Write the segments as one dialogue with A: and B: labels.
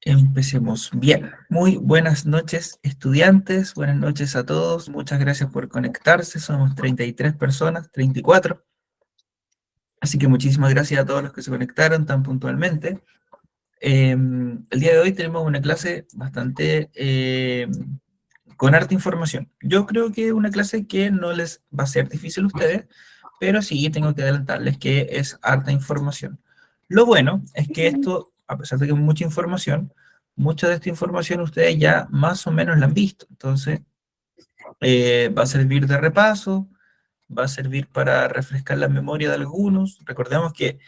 A: Empecemos. Bien, muy buenas noches, estudiantes, buenas noches a todos, muchas gracias por conectarse, somos 33 personas, 34, así que muchísimas gracias a todos los que se conectaron tan puntualmente. El día de hoy tenemos una clase bastante con harta información. Yo creo que es una clase que no les va a ser difícil a ustedes, pero sí tengo que adelantarles que es harta información. Lo bueno es que esto, a pesar de que es mucha información, mucha de esta información ustedes ya más o menos la han visto. Entonces, va a servir de repaso, va a servir para refrescar la memoria de algunos. Recordemos que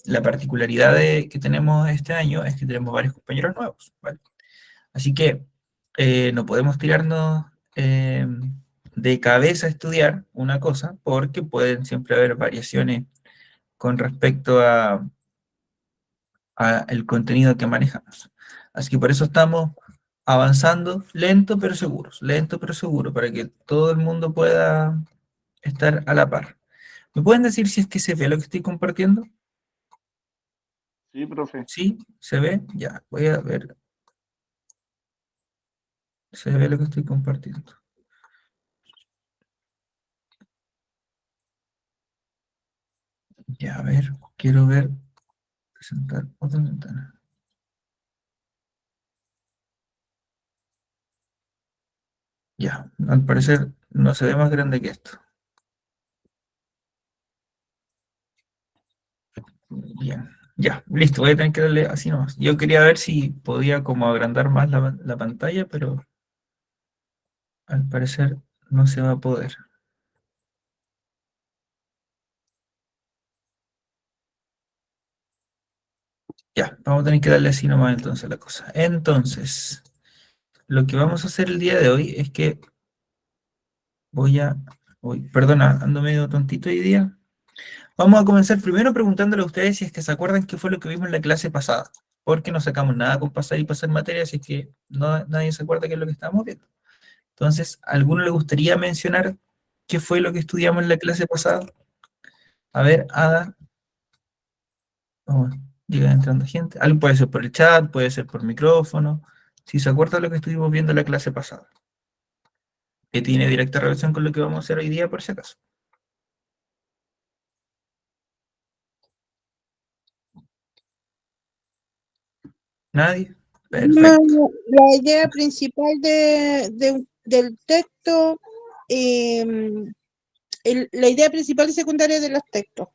A: la particularidad que tenemos este año es que tenemos varios compañeros nuevos, ¿vale? Así que no podemos tirarnos de cabeza a estudiar una cosa porque pueden siempre haber variaciones con respecto a el contenido que manejamos. Así que por eso estamos avanzando lento pero seguro, para que todo el mundo pueda estar a la par. ¿Me pueden decir si es que se ve lo que estoy compartiendo?
B: Sí, profe.
A: ¿Sí? ¿Se ve? Ya, voy a ver. ¿Se ve lo que estoy compartiendo? Ya, a ver, quiero ver, presentar otra ventana. Ya, al parecer no se ve más grande que esto. Bien, ya, listo, voy a tener que darle así nomás. Yo quería ver si podía como agrandar más la pantalla, pero al parecer no se va a poder. Ya, vamos a tener que darle así nomás entonces a la cosa. Entonces, lo que vamos a hacer el día de hoy es que perdona, ando medio tontito hoy día. Vamos a comenzar primero preguntándole a ustedes si es que se acuerdan qué fue lo que vimos en la clase pasada, porque no sacamos nada con pasar y pasar materia, así que nadie se acuerda qué es lo que estábamos viendo. Entonces, ¿a alguno le gustaría mencionar qué fue lo que estudiamos en la clase pasada? A ver, Ada, vamos, llega entrando gente. Algo puede ser por el chat, puede ser por micrófono. Si se acuerda lo que estuvimos viendo en la clase pasada, que tiene directa relación con lo que vamos a hacer hoy día, por si acaso. ¿Nadie? Perfecto.
C: La idea principal del texto, la idea principal y secundaria de los textos.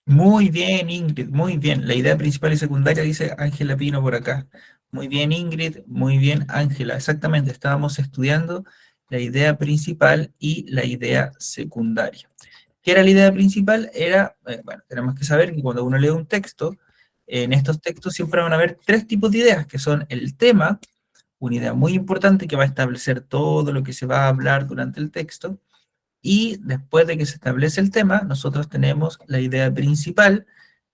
A: Muy bien, Ingrid, muy bien. La idea principal y secundaria dice Ángela Pino por acá. Muy bien, Ingrid, muy bien, Ángela. Exactamente, estábamos estudiando la idea principal y la idea secundaria. ¿Qué era la idea principal? Bueno, tenemos que saber que cuando uno lee un texto, en estos textos siempre van a haber tres tipos de ideas, que son el tema, una idea muy importante que va a establecer todo lo que se va a hablar durante el texto, y después de que se establece el tema, nosotros tenemos la idea principal,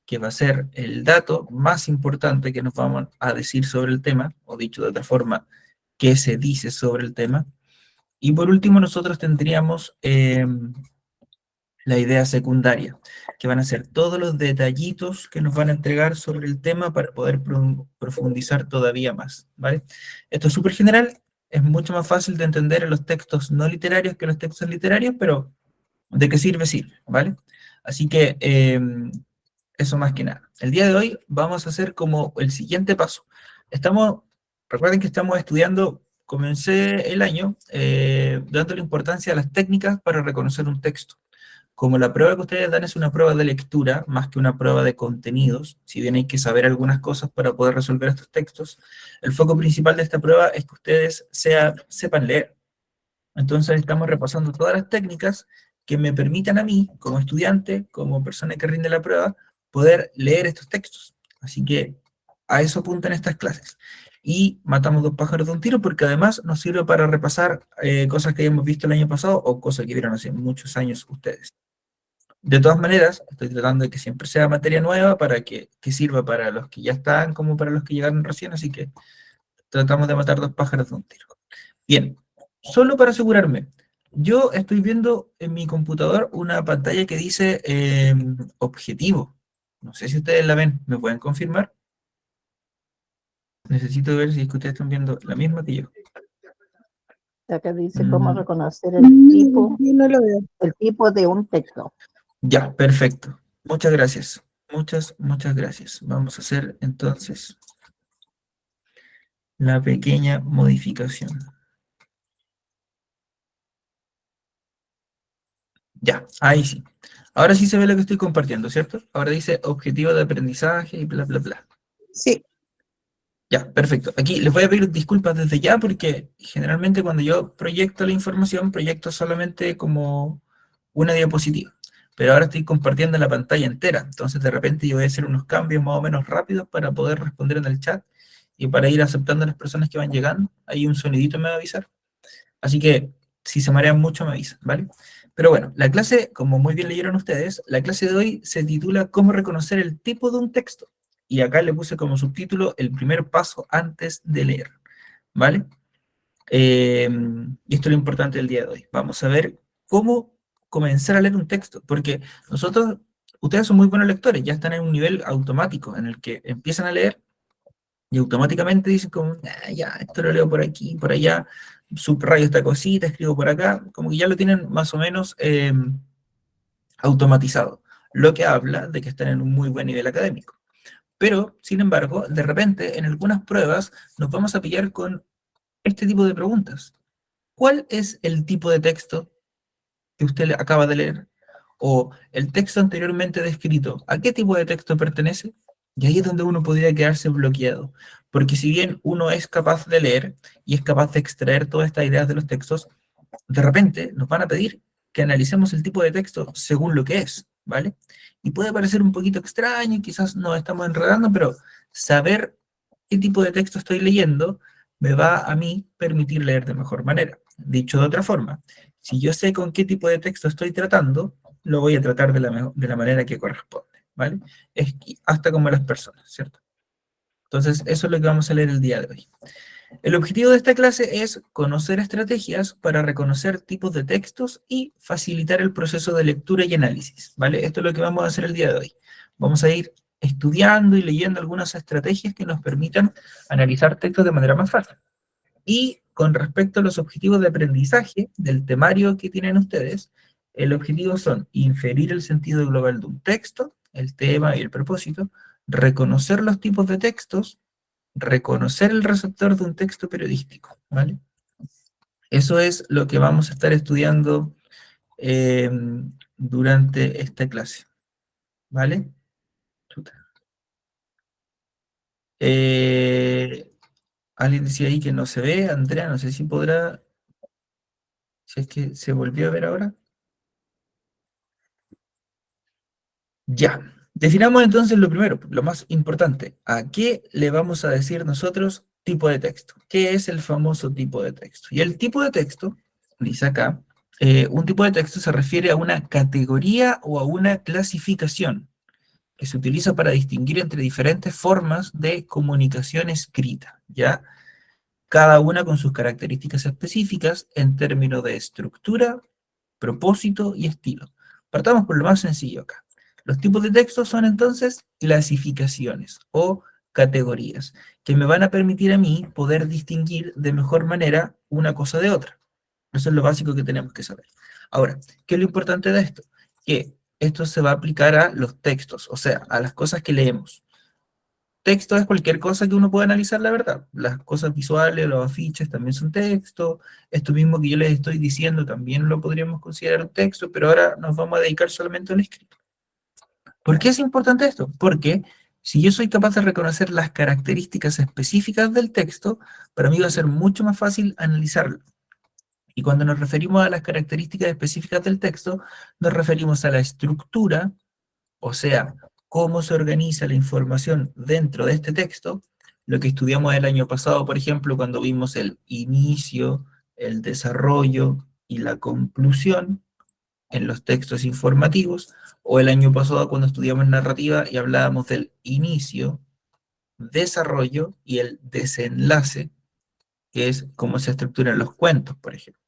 A: que va a ser el dato más importante que nos vamos a decir sobre el tema, o dicho de otra forma, qué se dice sobre el tema. Y por último, nosotros tendríamos la idea secundaria, que van a ser todos los detallitos que nos van a entregar sobre el tema para poder profundizar todavía más, ¿vale? Esto es súper general, es mucho más fácil de entender en los textos no literarios que en los textos literarios, pero ¿de qué sirve? Sirve, ¿vale? Así que eso más que nada. El día de hoy vamos a hacer como el siguiente paso. Recuerden que estamos estudiando, comencé el año dándole importancia a las técnicas para reconocer un texto. Como la prueba que ustedes dan es una prueba de lectura, más que una prueba de contenidos, si bien hay que saber algunas cosas para poder resolver estos textos, el foco principal de esta prueba es que ustedes sepan leer. Entonces estamos repasando todas las técnicas que me permitan a mí, como estudiante, como persona que rinde la prueba, poder leer estos textos. Así que a eso apuntan estas clases. Y matamos dos pájaros de un tiro porque además nos sirve para repasar cosas que hayamos visto el año pasado o cosas que vieron hace muchos años ustedes. De todas maneras, estoy tratando de que siempre sea materia nueva para que sirva para los que ya están como para los que llegaron recién, así que tratamos de matar dos pájaros de un tiro. Bien, solo para asegurarme, yo estoy viendo en mi computador una pantalla que dice objetivo. No sé si ustedes la ven, ¿me pueden confirmar? Necesito ver si es que ustedes están viendo la misma que yo.
B: Acá dice cómo
A: Mm,
B: reconocer
C: No, yo no lo veo.
B: el tipo de un texto.
A: ya, perfecto. Muchas gracias. Muchas gracias. Vamos a hacer entonces la pequeña modificación. Ya, ahí sí. Ahora sí se ve lo que estoy compartiendo, ¿cierto? Ahora dice objetivo de aprendizaje y bla, bla, bla.
C: Sí,
A: Ya, perfecto. Aquí les voy a pedir disculpas desde ya porque generalmente cuando yo proyecto la información, proyecto solamente como una diapositiva. Pero ahora estoy compartiendo la pantalla entera. Entonces de repente yo voy a hacer unos cambios más o menos rápidos para poder responder en el chat y para ir aceptando a las personas que van llegando. Ahí un sonidito me va a avisar. Así que si se marean mucho me avisan, ¿vale? Pero bueno, la clase, como muy bien leyeron ustedes, la clase de hoy se titula ¿Cómo reconocer el tipo de un texto? Y acá le puse como subtítulo el primer paso antes de leer, ¿vale? Y esto es lo importante del día de hoy. Vamos a ver cómo comenzar a leer un texto, porque nosotros, ustedes son muy buenos lectores, ya están en un nivel automático en el que empiezan a leer y automáticamente dicen como, "Ah, ya, esto lo leo por aquí, por allá, subrayo esta cosita, escribo por acá", como que ya lo tienen más o menos automatizado, lo que habla de que están en un muy buen nivel académico. Pero, sin embargo, de repente, en algunas pruebas nos vamos a pillar con este tipo de preguntas. ¿Cuál es el tipo de texto que usted acaba de leer? O el texto anteriormente descrito, ¿a qué tipo de texto pertenece? Y ahí es donde uno podría quedarse bloqueado. Porque si bien uno es capaz de leer y es capaz de extraer todas estas ideas de los textos, de repente nos van a pedir que analicemos el tipo de texto según lo que es, ¿vale? Y puede parecer un poquito extraño, quizás nos estamos enredando, pero saber qué tipo de texto estoy leyendo me va a mí permitir leer de mejor manera. Dicho de otra forma, si yo sé con qué tipo de texto estoy tratando, lo voy a tratar de la manera que corresponde, ¿vale? Es hasta como las personas, ¿cierto? Entonces, eso es lo que vamos a leer el día de hoy. El objetivo de esta clase es conocer estrategias para reconocer tipos de textos y facilitar el proceso de lectura y análisis, ¿vale? Esto es lo que vamos a hacer el día de hoy. Vamos a ir estudiando y leyendo algunas estrategias que nos permitan analizar textos de manera más fácil. Y con respecto a los objetivos de aprendizaje del temario que tienen ustedes, el objetivo son inferir el sentido global de un texto, el tema y el propósito, reconocer los tipos de textos, reconocer el receptor de un texto periodístico, ¿vale? Eso es lo que vamos a estar estudiando eh, durante esta clase, ¿vale? Chuta. Alguien decía ahí que no se ve, Andrea, no sé si podrá, si es que se volvió a ver ahora. Ya, definamos entonces lo primero, lo más importante. ¿A qué le vamos a decir nosotros tipo de texto? ¿Qué es el famoso tipo de texto? Y el tipo de texto, dice acá, un tipo de texto se refiere a una categoría o a una clasificación que se utiliza para distinguir entre diferentes formas de comunicación escrita, ¿ya? Cada una con sus características específicas en términos de estructura, propósito y estilo. Partamos por lo más sencillo acá. Los tipos de texto son entonces clasificaciones o categorías que me van a permitir a mí poder distinguir de mejor manera una cosa de otra. Eso es lo básico que tenemos que saber. Ahora, ¿qué es lo importante de esto? Que esto se va a aplicar a los textos, o sea, a las cosas que leemos. Texto es cualquier cosa que uno pueda analizar, la verdad. Las cosas visuales, los afiches también son texto. Esto mismo que yo les estoy diciendo también lo podríamos considerar un texto, pero ahora nos vamos a dedicar solamente a un escrito. ¿Por qué es importante esto? Porque si yo soy capaz de reconocer las características específicas del texto, para mí va a ser mucho más fácil analizarlo. Y cuando nos referimos a las características específicas del texto, nos referimos a la estructura, o sea, cómo se organiza la información dentro de este texto, lo que estudiamos el año pasado, por ejemplo, cuando vimos el inicio, el desarrollo y la conclusión en los textos informativos, o el año pasado cuando estudiamos narrativa y hablábamos del inicio, desarrollo y el desenlace, que es cómo se estructuran los cuentos, por ejemplo.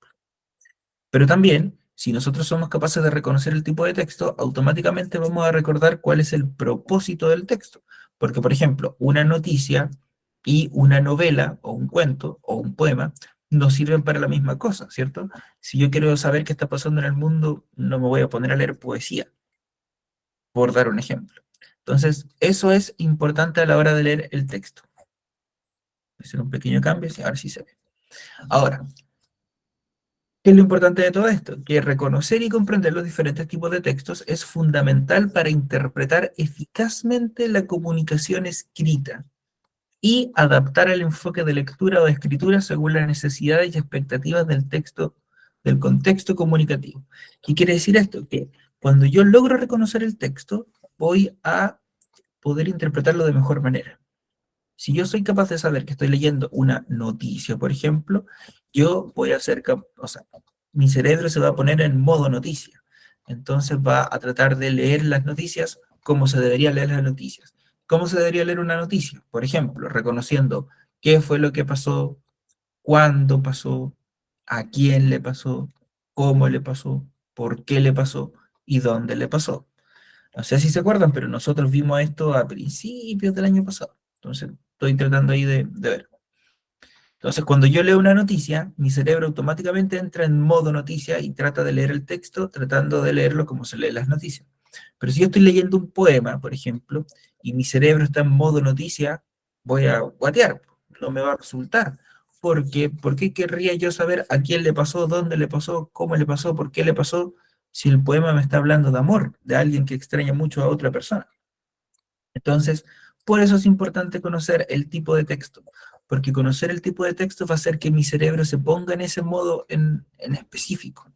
A: Pero también, si nosotros somos capaces de reconocer el tipo de texto, automáticamente vamos a recordar cuál es el propósito del texto. Porque, por ejemplo, una noticia y una novela o un cuento o un poema no sirven para la misma cosa, ¿cierto? Si yo quiero saber qué está pasando en el mundo, no me voy a poner a leer poesía, por dar un ejemplo. Entonces, eso es importante a la hora de leer el texto. Voy a hacer un pequeño cambio, a ver si se ve. Ahora, ¿qué es lo importante de todo esto? Que reconocer y comprender los diferentes tipos de textos es fundamental para interpretar eficazmente la comunicación escrita y adaptar el enfoque de lectura o de escritura según las necesidades y expectativas del texto, del contexto comunicativo. ¿Qué quiere decir esto? Que cuando yo logro reconocer el texto, voy a poder interpretarlo de mejor manera. Si yo soy capaz de saber que estoy leyendo una noticia, por ejemplo, yo voy a ser capaz, o sea, mi cerebro se va a poner en modo noticia. Entonces va a tratar de leer las noticias como se debería leer las noticias. ¿Cómo se debería leer una noticia? Por ejemplo, reconociendo qué fue lo que pasó, cuándo pasó, a quién le pasó, cómo le pasó, por qué le pasó y dónde le pasó. No sé si se acuerdan, pero nosotros vimos esto a principios del año pasado. Entonces, estoy tratando ahí de ver. Entonces, cuando yo leo una noticia, mi cerebro automáticamente entra en modo noticia y trata de leer el texto, tratando de leerlo como se lee las noticias. Pero si yo estoy leyendo un poema, por ejemplo, y mi cerebro está en modo noticia, voy a guatear, no me va a resultar. Porque, ¿por qué querría yo saber a quién le pasó, dónde le pasó, cómo le pasó, por qué le pasó, si el poema me está hablando de amor, de alguien que extraña mucho a otra persona? Entonces, por eso es importante conocer el tipo de texto, porque conocer el tipo de texto va a hacer que mi cerebro se ponga en ese modo en específico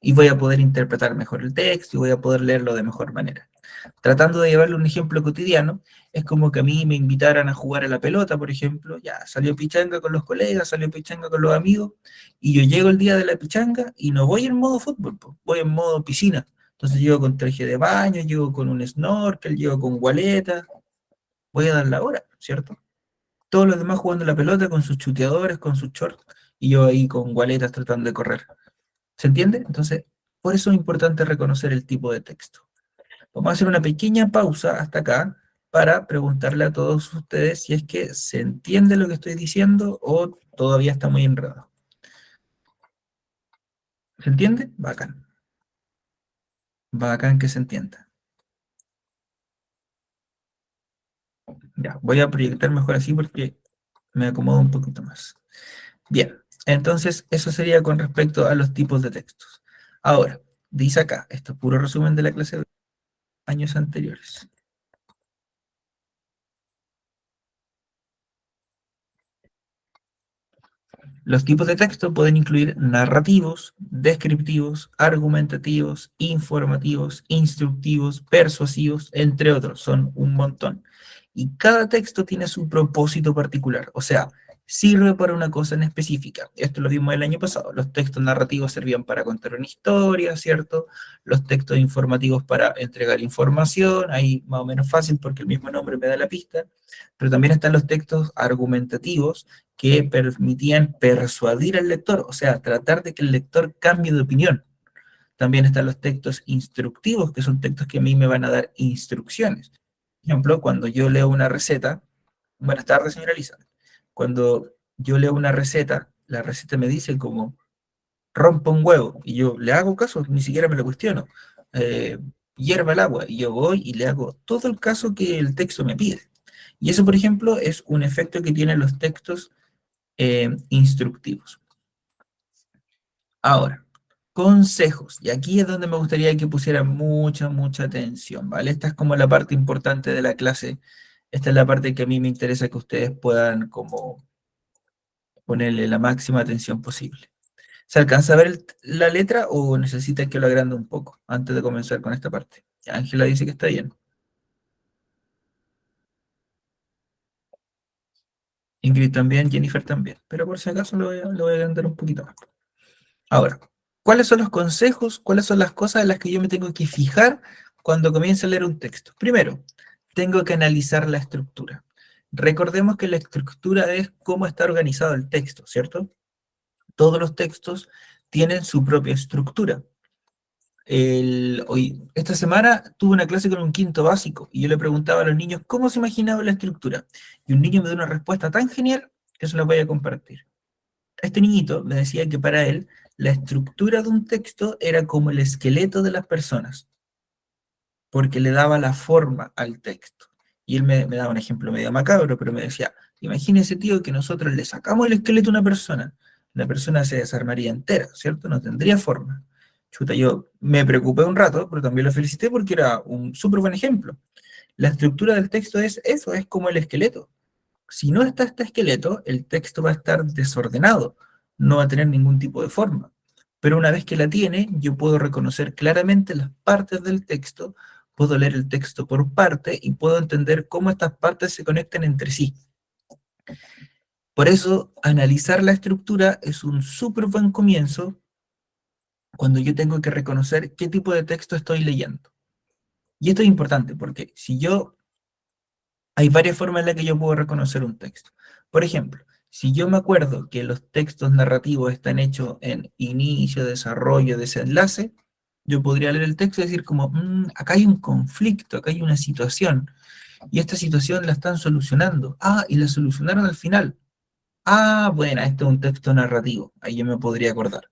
A: y voy a poder interpretar mejor el texto y voy a poder leerlo de mejor manera. Tratando de llevarle un ejemplo cotidiano, es como que a mí me invitaran a jugar a la pelota, por ejemplo, ya salió pichanga con los colegas, salió pichanga con los amigos, y yo llego el día de la pichanga y no voy en modo fútbol, po, voy en modo piscina. Entonces llego con traje de baño, llego con un snorkel, llego con gualeta, voy a dar la hora, ¿cierto? Todos los demás jugando la pelota con sus chuteadores, con sus shorts, y yo ahí con gualetas tratando de correr. ¿Se entiende? Entonces, por eso es importante reconocer el tipo de texto. Vamos a hacer una pequeña pausa hasta acá para preguntarle a todos ustedes si es que se entiende lo que estoy diciendo o todavía está muy enredado. ¿Se entiende? Bacán. Bacán que se entienda. Ya, voy a proyectar mejor así porque me acomodo un poquito más. Bien, entonces eso sería con respecto a los tipos de textos. Ahora, dice acá, esto es puro resumen de la clase de años anteriores. Los tipos de texto pueden incluir narrativos, descriptivos, argumentativos, informativos, instructivos, persuasivos, entre otros, son un montón. Y cada texto tiene su propósito particular, o sea, sirve para una cosa en específica. Esto lo vimos el año pasado. Los textos narrativos servían para contar una historia, ¿cierto? Los textos informativos para entregar información, ahí más o menos fácil porque el mismo nombre me da la pista. Pero también están los textos argumentativos que permitían persuadir al lector, o sea, tratar de que el lector cambie de opinión. También están los textos instructivos, que son textos que a mí me van a dar instrucciones. Por ejemplo, cuando yo leo una receta, buenas tardes, señora Lisa. Cuando yo leo una receta, la receta me dice como rompa un huevo, y yo le hago caso, ni siquiera me lo cuestiono. Eh, hierva el agua, y yo voy y le hago todo el caso que el texto me pide. Y eso, por ejemplo, es un efecto que tienen los textos instructivos. Ahora, consejos. Y aquí es donde me gustaría que pusieran mucha atención, ¿vale? Esta es como la parte importante de la clase. Esta es la parte que a mí me interesa que ustedes puedan como ponerle la máxima atención posible. ¿Se alcanza a ver la letra o necesitan que lo agrande un poco antes de comenzar con esta parte? Ángela dice que está bien. Ingrid también, Jennifer también. Pero por si acaso lo voy a agrandar un poquito más. Ahora, ¿cuáles son los consejos? ¿Cuáles son las cosas en las que yo me tengo que fijar cuando comienzo a leer un texto? Primero, tengo que analizar la estructura. Recordemos que la estructura es cómo está organizado el texto, ¿cierto? Todos los textos tienen su propia estructura. Esta semana tuve una clase con un quinto básico y yo le preguntaba a los niños cómo se imaginaba la estructura. Y un niño me dio una respuesta tan genial que se la voy a compartir. Este niñito me decía que para él la estructura de un texto era como el esqueleto de las personas, porque le daba la forma al texto. Y él me daba un ejemplo medio macabro, pero me decía, imagínese, tío, que nosotros le sacamos el esqueleto a una persona, la persona se desarmaría entera, ¿cierto? No tendría forma. Chuta, yo me preocupé un rato, pero también lo felicité porque era un súper buen ejemplo. La estructura del texto es eso, es como el esqueleto. Si no está este esqueleto, el texto va a estar desordenado, no va a tener ningún tipo de forma. Pero una vez que la tiene, yo puedo reconocer claramente las partes del texto, puedo leer el texto por parte y puedo entender cómo estas partes se conectan entre sí. Por eso, analizar la estructura es un súper buen comienzo cuando yo tengo que reconocer qué tipo de texto estoy leyendo. Y esto es importante porque hay varias formas en las que yo puedo reconocer un texto. Por ejemplo, si yo me acuerdo que los textos narrativos están hechos en inicio, desarrollo, desenlace, yo podría leer el texto y decir como, acá hay un conflicto, acá hay una situación, y esta situación la están solucionando. Ah, y la solucionaron al final. Ah, bueno, este es un texto narrativo, ahí yo me podría acordar.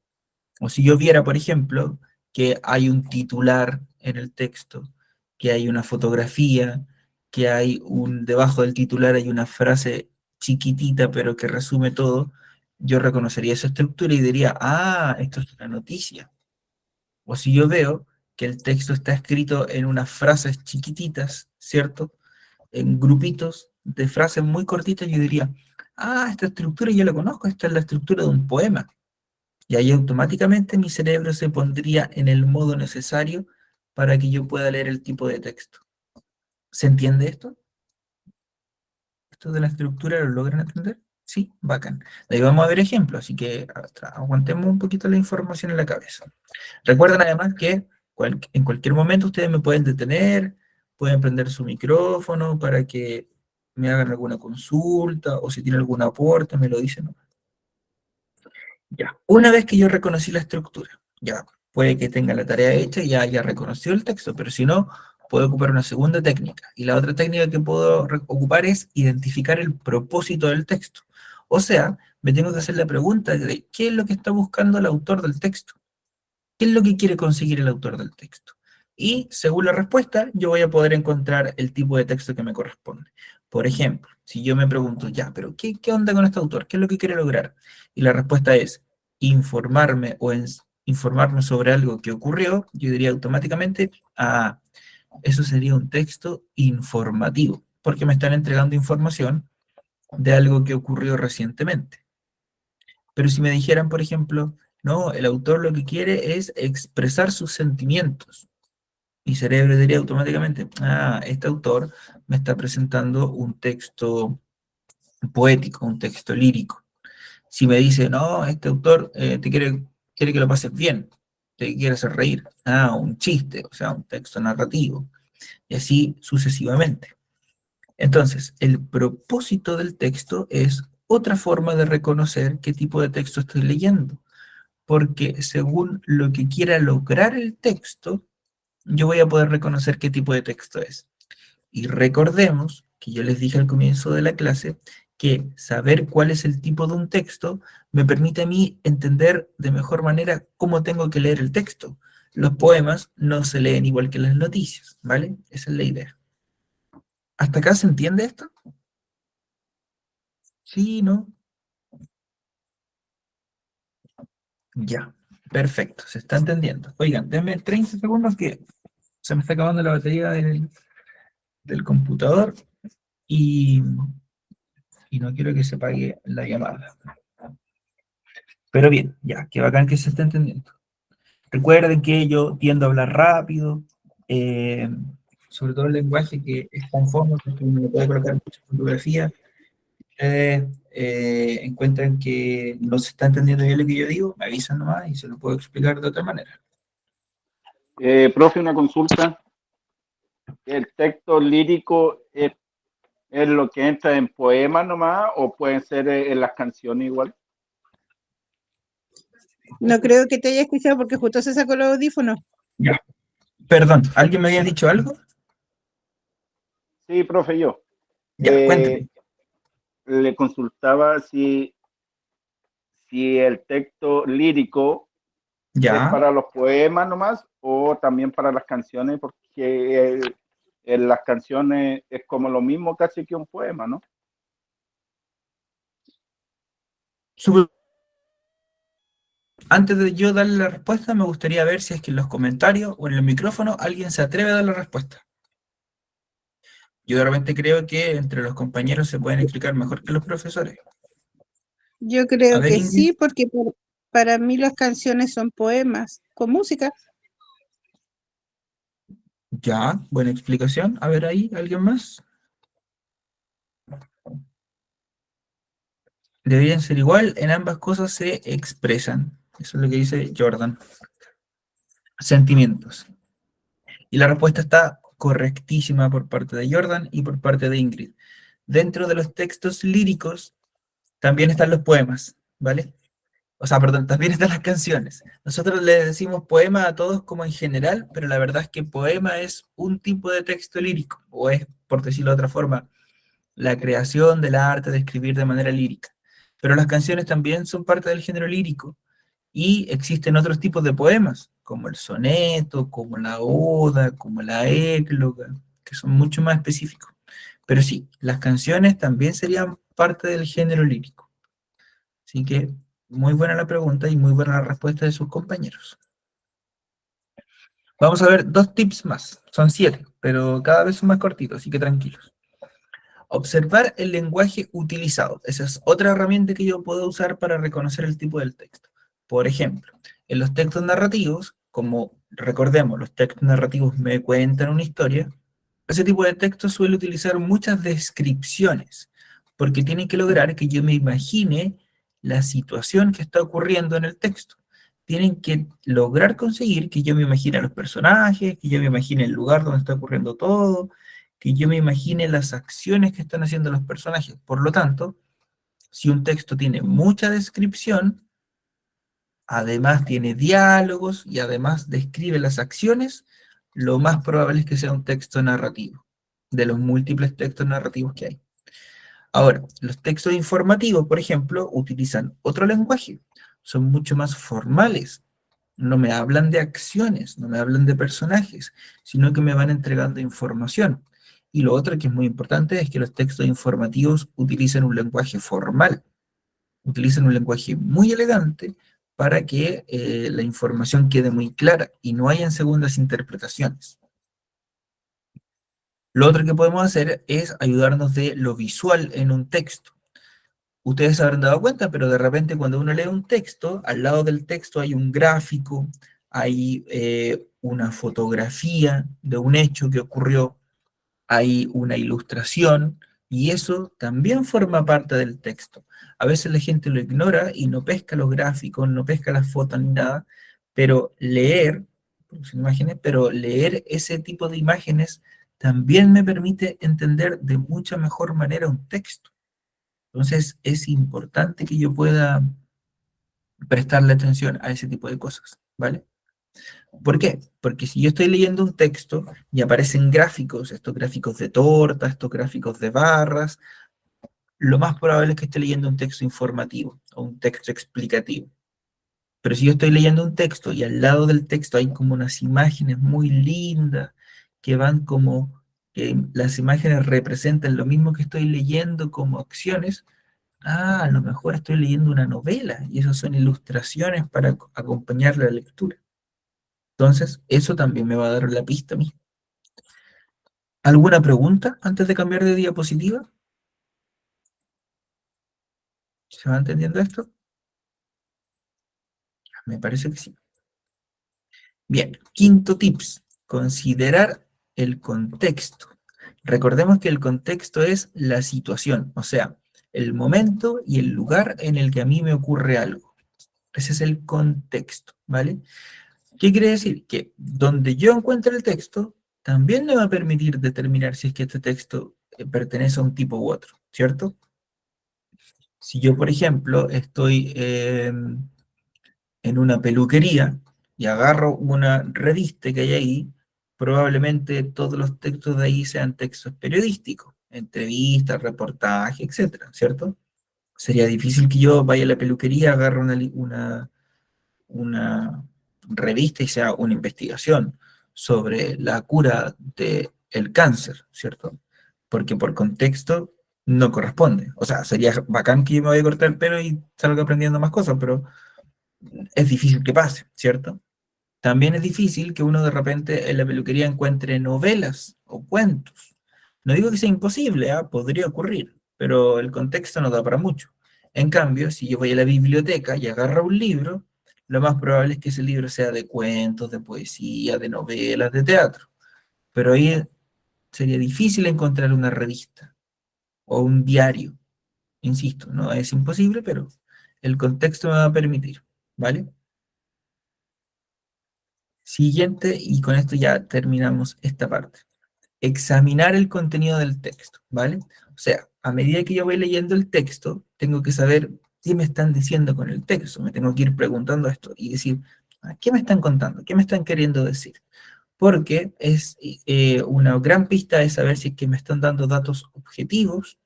A: O si yo viera, por ejemplo, que hay un titular en el texto, que hay una fotografía, que debajo del titular hay una frase chiquitita pero que resume todo, yo reconocería esa estructura y diría, ah, esto es una noticia. O si yo veo que el texto está escrito en unas frases chiquititas, ¿cierto? En grupitos de frases muy cortitas, yo diría, ah, esta estructura yo la conozco, esta es la estructura de un poema. Y ahí automáticamente mi cerebro se pondría en el modo necesario para que yo pueda leer el tipo de texto. ¿Se entiende esto? ¿Esto de la estructura lo logran entender? Sí, bacán. De ahí vamos a ver ejemplos, así que aguantemos un poquito la información en la cabeza. Recuerden además que en cualquier momento ustedes me pueden detener, pueden prender su micrófono para que me hagan alguna consulta o si tienen algún aporte me lo dicen. Ya, una vez que yo reconocí la estructura, ya puede que tenga la tarea hecha y ya haya reconocido el texto, pero si no, puedo ocupar una segunda técnica. Y la otra técnica que puedo ocupar es identificar el propósito del texto. O sea, me tengo que hacer la pregunta de qué es lo que está buscando el autor del texto. ¿Qué es lo que quiere conseguir el autor del texto? Y según la respuesta, yo voy a poder encontrar el tipo de texto que me corresponde. Por ejemplo, si yo me pregunto, ya, pero ¿qué onda con este autor? ¿Qué es lo que quiere lograr? Y la respuesta es informarme informarme sobre algo que ocurrió, yo diría automáticamente, ah, eso sería un texto informativo, porque me están entregando información de algo que ocurrió recientemente. Pero si me dijeran, por ejemplo, no, el autor lo que quiere es expresar sus sentimientos, mi cerebro diría automáticamente, ah, este autor me está presentando un texto poético, un texto lírico. Si me dice, no, este autor quiere que lo pases bien, te quiere hacer reír, ah, un chiste, o sea, un texto narrativo, y así sucesivamente. Entonces, el propósito del texto es otra forma de reconocer qué tipo de texto estoy leyendo, porque según lo que quiera lograr el texto, yo voy a poder reconocer qué tipo de texto es. Y recordemos que yo les dije al comienzo de la clase que saber cuál es el tipo de un texto me permite a mí entender de mejor manera cómo tengo que leer el texto. Los poemas no se leen igual que las noticias, ¿vale? Esa es la idea. ¿Hasta acá se entiende esto? Sí, ¿no? Ya, perfecto, se está entendiendo. Oigan, denme 30 segundos que se me está acabando la batería del computador y no quiero que se apague la llamada. Pero bien, ya, qué bacán que se esté entendiendo. Recuerden que yo tiendo a hablar rápido, eh, sobre todo el lenguaje que es conforme, porque uno le puede colocar mucha fotografía. Ustedes encuentran que no se está entendiendo bien lo que yo digo, me avisan nomás y se lo puedo explicar de otra manera.
D: Profe, una consulta. ¿El texto lírico es lo que entra en poemas nomás o pueden ser en las canciones igual?
C: No creo que te haya escuchado porque justo se sacó los audífonos.
A: Ya, perdón, ¿alguien me había dicho algo?
D: Sí, profe, yo.
A: Ya,
D: Eh,
A: cuénteme.
D: le consultaba si el texto lírico es
A: Ya,
D: para los poemas nomás o también para las canciones, porque en las canciones es como lo mismo casi que un poema, ¿no?
A: súper. Antes de yo darle la respuesta, me gustaría ver si es que en los comentarios o en el micrófono alguien se atreve a dar la respuesta. Yo de repente creo que entre los compañeros se pueden explicar mejor que los profesores.
C: Yo
A: A
C: creo
A: ver,
C: que
A: Ingrid,
C: sí, porque para mí las canciones son poemas con música.
A: ya, buena explicación. A ver ahí, ¿alguien más? Deberían ser igual, en ambas cosas se expresan. Eso es lo que dice Jordan. Sentimientos. Y la respuesta está correctísima por parte de Jordan y por parte de Ingrid. Dentro de los textos líricos también están los poemas, ¿vale? O sea, perdón, también están las canciones. Nosotros le decimos poema a todos como en general, pero la verdad es que poema es un tipo de texto lírico, o es, por decirlo de otra forma, la creación del arte de escribir de manera lírica. Pero las canciones también son parte del género lírico y existen otros tipos de poemas, como el soneto, como la oda, como la égloga, que son mucho más específicos. Pero sí, las canciones también serían parte del género lírico. Así que muy buena la pregunta y muy buena la respuesta de sus compañeros. Vamos a ver dos tips más. Son 7, pero cada vez son más cortitos, así que tranquilos. Observar el lenguaje utilizado. Esa es otra herramienta que yo puedo usar para reconocer el tipo del texto. Por ejemplo, en los textos narrativos, como recordemos, los textos narrativos me cuentan una historia, ese tipo de texto suele utilizar muchas descripciones, porque tiene que lograr que yo me imagine la situación que está ocurriendo en el texto. Tienen que lograr conseguir que yo me imagine a los personajes, que yo me imagine el lugar donde está ocurriendo todo, que yo me imagine las acciones que están haciendo los personajes. Por lo tanto, si un texto tiene mucha descripción, además tiene diálogos y además describe las acciones, lo más probable es que sea un texto narrativo, de los múltiples textos narrativos que hay. Ahora, los textos informativos, por ejemplo, utilizan otro lenguaje, son mucho más formales, no me hablan de acciones, no me hablan de personajes, sino que me van entregando información. Y lo otro que es muy importante es que los textos informativos utilizan un lenguaje formal, utilizan un lenguaje muy elegante para que la información quede muy clara y no hayan segundas interpretaciones. Lo otro que podemos hacer es ayudarnos de lo visual en un texto. Ustedes se habrán dado cuenta, pero de repente cuando uno lee un texto, al lado del texto hay un gráfico, hay una fotografía de un hecho que ocurrió, hay una ilustración, y eso también forma parte del texto. A veces la gente lo ignora y no pesca los gráficos, no pesca las fotos ni nada, pero leer, sin imágenes, pero leer ese tipo de imágenes también me permite entender de mucha mejor manera un texto. Entonces es importante que yo pueda prestarle atención a ese tipo de cosas, ¿vale? ¿Por qué? Porque si yo estoy leyendo un texto y aparecen gráficos, estos gráficos de torta, estos gráficos de barras, lo más probable es que esté leyendo un texto informativo o un texto explicativo. Pero si yo estoy leyendo un texto y al lado del texto hay como unas imágenes muy lindas que van como, que las imágenes representan lo mismo que estoy leyendo como acciones, a lo mejor estoy leyendo una novela y esas son ilustraciones para acompañar la lectura. Entonces, eso también me va a dar la pista a mí. ¿Alguna pregunta antes de cambiar de diapositiva? ¿Se va entendiendo esto? Me parece que sí. Bien, quinto tips, considerar el contexto. Recordemos que el contexto es la situación, o sea, el momento y el lugar en el que a mí me ocurre algo. Ese es el contexto, ¿vale? ¿Qué quiere decir? Que donde yo encuentre el texto, también me va a permitir determinar si es que este texto pertenece a un tipo u otro, ¿cierto? Si yo, por ejemplo, estoy en una peluquería y agarro una revista que hay ahí, probablemente todos los textos de ahí sean textos periodísticos, entrevistas, reportajes, etcétera, ¿cierto? Sería difícil que yo vaya a la peluquería, agarre una revista y sea una investigación sobre la cura del cáncer, ¿cierto? Porque por contexto no corresponde. O sea, sería bacán que yo me vaya a cortar el pelo y salga aprendiendo más cosas, pero es difícil que pase, ¿cierto? También es difícil que uno de repente en la peluquería encuentre novelas o cuentos. No digo que sea imposible, ¿ah? Podría ocurrir, pero el contexto no da para mucho. En cambio, si yo voy a la biblioteca y agarro un libro, lo más probable es que ese libro sea de cuentos, de poesía, de novelas, de teatro. Pero ahí sería difícil encontrar una revista o un diario. Insisto, no es imposible, pero el contexto me va a permitir, ¿vale? Siguiente, y con esto ya terminamos esta parte. Examinar el contenido del texto, ¿vale? O sea, a medida que yo voy leyendo el texto, tengo que saber qué me están diciendo con el texto. Me tengo que ir preguntando esto y decir, ¿qué me están contando? ¿Qué me están queriendo decir? Porque es una gran pista de saber si es que me están dando datos objetivos,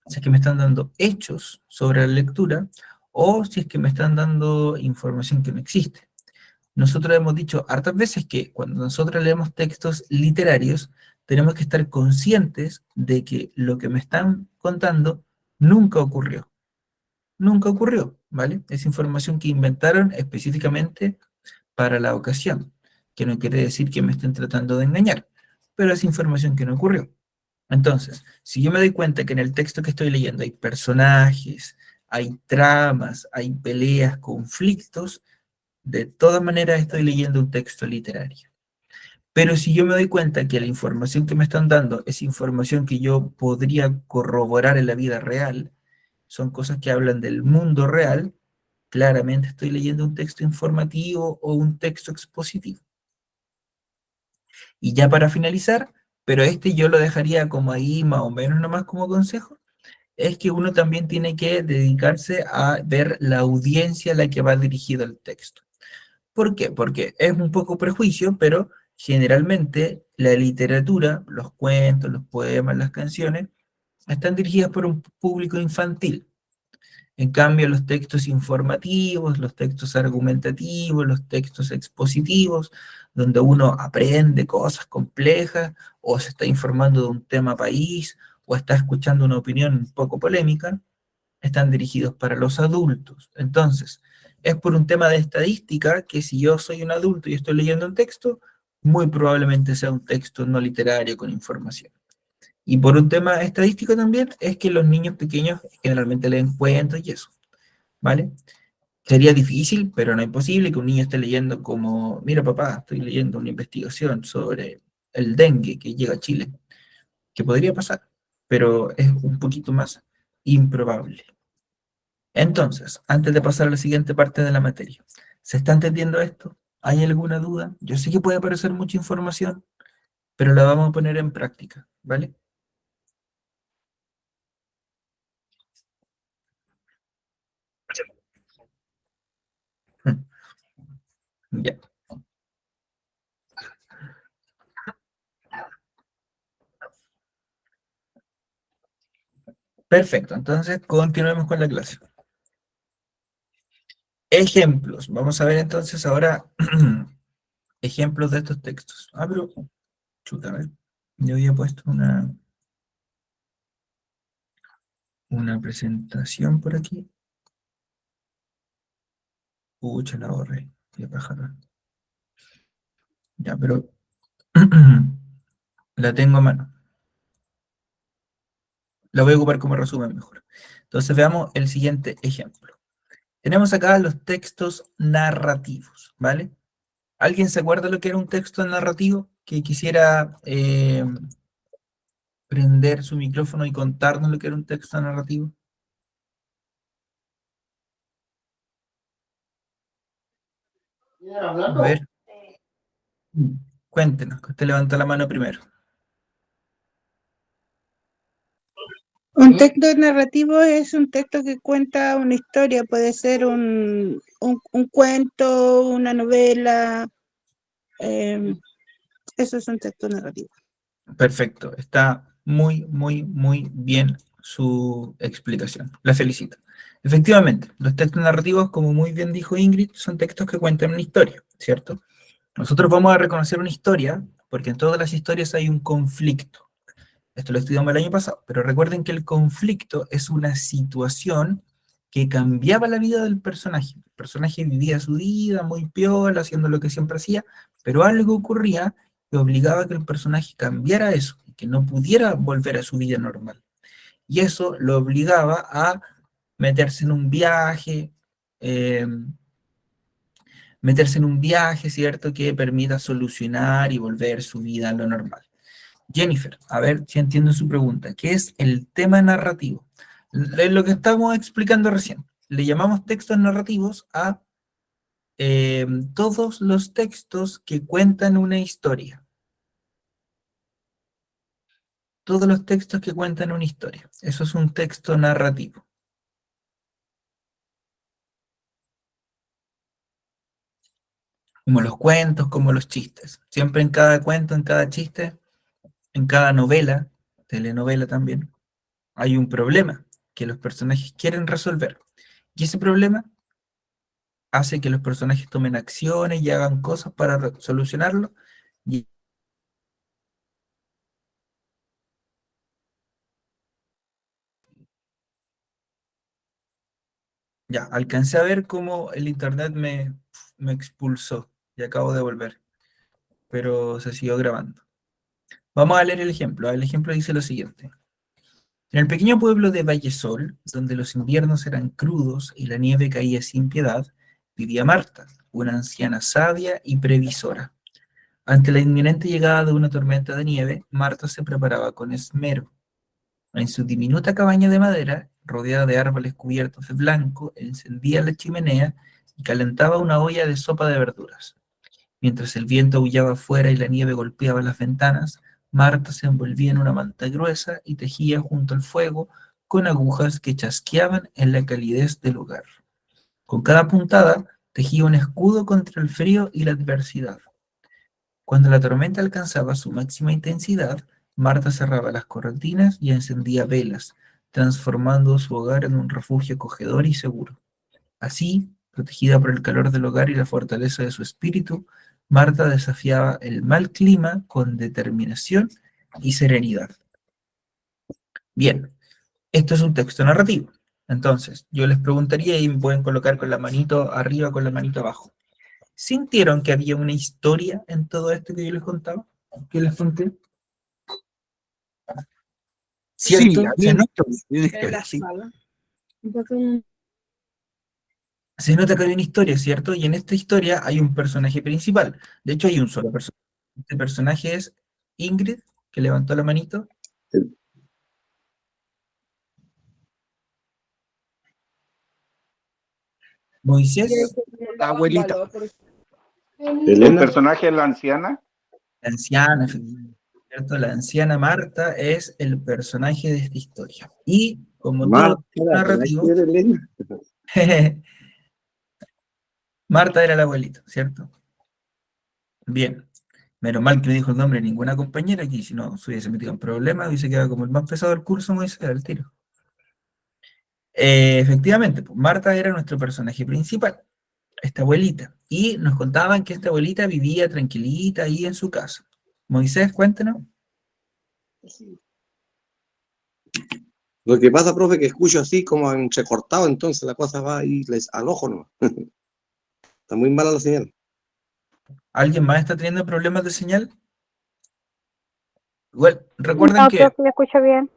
A: si es que me están dando hechos sobre la lectura, o si es que me están dando información que no existe. Nosotros hemos dicho hartas veces que cuando nosotros leemos textos literarios, tenemos que estar conscientes de que lo que me están contando nunca ocurrió. Nunca ocurrió, ¿vale? Es información que inventaron específicamente para la ocasión, que no quiere decir que me estén tratando de engañar, pero es información que no ocurrió. Entonces, si yo me doy cuenta que en el texto que estoy leyendo hay personajes, hay tramas, hay peleas, conflictos, de todas maneras estoy leyendo un texto literario. Pero si yo me doy cuenta que la información que me están dando es información que yo podría corroborar en la vida real, son cosas que hablan del mundo real, claramente estoy leyendo un texto informativo o un texto expositivo. Y ya para finalizar, pero este yo lo dejaría como ahí más o menos nomás como consejo, es que uno también tiene que dedicarse a ver la audiencia a la que va dirigido el texto. ¿Por qué? Porque es un poco prejuicio, pero generalmente la literatura, los cuentos, los poemas, las canciones, están dirigidas por un público infantil. En cambio, los textos informativos, los textos argumentativos, los textos expositivos, donde uno aprende cosas complejas o se está informando de un tema país o está escuchando una opinión un poco polémica, están dirigidos para los adultos. Entonces, es por un tema de estadística que si yo soy un adulto y estoy leyendo un texto, muy probablemente sea un texto no literario con información. Y por un tema estadístico también es que los niños pequeños generalmente leen cuentos y eso, ¿vale? Sería difícil, pero no imposible que un niño esté leyendo como, mira papá, estoy leyendo una investigación sobre el dengue que llega a Chile, que podría pasar, pero es un poquito más improbable. Entonces, antes de pasar a la siguiente parte de la materia, ¿se está entendiendo esto? ¿Hay alguna duda? Yo sé que puede parecer mucha información, pero la vamos a poner en práctica, ¿vale? Ya, perfecto. Entonces, continuemos con la clase. Ejemplos. Vamos a ver entonces ahora ejemplos de estos textos. Ah, pero, chuta, a ver. Yo había puesto una presentación por aquí. Pucha, la borré. Qué pájaro. Ya, pero la tengo a mano. La voy a ocupar como resumen mejor. Entonces veamos el siguiente ejemplo. Tenemos acá los textos narrativos, ¿vale? ¿Alguien se acuerda lo que era un texto narrativo? Que quisiera prender su micrófono y contarnos lo que era un texto narrativo. A ver, cuéntenos, que usted levanta la mano primero.
C: Un texto narrativo es un texto que cuenta una historia, puede ser un cuento, una novela, eso es un texto narrativo.
A: Perfecto, está muy, muy, muy bien su explicación. La felicito. Efectivamente, los textos narrativos, como muy bien dijo Ingrid, son textos que cuentan una historia, ¿cierto? Nosotros vamos a reconocer una historia porque en todas las historias hay un conflicto. Esto lo estudiamos el año pasado, pero recuerden que el conflicto es una situación que cambiaba la vida del personaje. El personaje vivía su vida muy piola, haciendo lo que siempre hacía, pero algo ocurría que obligaba a que el personaje cambiara eso, que no pudiera volver a su vida normal. Y eso lo obligaba a meterse en un viaje, eh, ¿cierto? Que permita solucionar y volver su vida a lo normal. Jennifer, a ver si entiendo su pregunta. ¿Qué es el tema narrativo? Lo que estamos explicando recién. Le llamamos textos narrativos a todos los textos que cuentan una historia. Todos los textos que cuentan una historia. Eso es un texto narrativo. Como los cuentos, como los chistes. Siempre en cada cuento, en cada chiste, en cada novela, telenovela también, hay un problema que los personajes quieren resolver. Y ese problema hace que los personajes tomen acciones y hagan cosas para solucionarlo. Y ya, alcancé a ver cómo el internet me expulsó y acabo de volver, pero se siguió grabando. Vamos a leer el ejemplo. El ejemplo dice lo siguiente. En el pequeño pueblo de Vallesol, donde los inviernos eran crudos y la nieve caía sin piedad, vivía Marta, una anciana sabia y previsora. Ante la inminente llegada de una tormenta de nieve, Marta se preparaba con esmero. En su diminuta cabaña de madera, rodeada de árboles cubiertos de blanco, encendía la chimenea y calentaba una olla de sopa de verduras. Mientras el viento aullaba afuera y la nieve golpeaba las ventanas, Marta se envolvía en una manta gruesa y tejía junto al fuego con agujas que chasqueaban en la calidez del hogar. Con cada puntada tejía un escudo contra el frío y la adversidad. Cuando la tormenta alcanzaba su máxima intensidad, Marta cerraba las cortinas y encendía velas, transformando su hogar en un refugio acogedor y seguro. Así, protegida por el calor del hogar y la fortaleza de su espíritu, Marta desafiaba el mal clima con determinación y serenidad. Bien, esto es un texto narrativo. Entonces, yo les preguntaría y me pueden colocar con la manito arriba, con la manito abajo. ¿Sintieron que había una historia en todo esto que yo les contaba? ¿Que les conté? ¿Cierto?
E: Sí, había una historia, sí.
A: Se nota que hay una historia, ¿cierto? Y en esta historia hay un personaje principal. De hecho, hay un solo personaje. Este personaje es Ingrid, que levantó la manito. Moisés,
E: La abuelita.
D: El personaje es la anciana.
A: la anciana, ¿cierto? La anciana Marta es el personaje de esta historia. Y como todo narrativo, Marta era la abuelita, ¿cierto? Bien. Menos mal que no dijo el nombre de ninguna compañera aquí, si no se hubiese metido en problemas, hubiese quedado como el más pesado del curso, Moisés, al tiro. Efectivamente, pues Marta era nuestro personaje principal, esta abuelita. Y nos contaban que esta abuelita vivía tranquilita ahí en su casa. Moisés, cuéntanos.
F: Lo que pasa, profe, que escucho así como entrecortado, entonces la cosa va ahí al ojo nomás. Está muy mala la señal.
A: ¿Alguien más está teniendo problemas de señal? Igual, recuerden
G: No,
A: que...
G: creo que me escucho bien.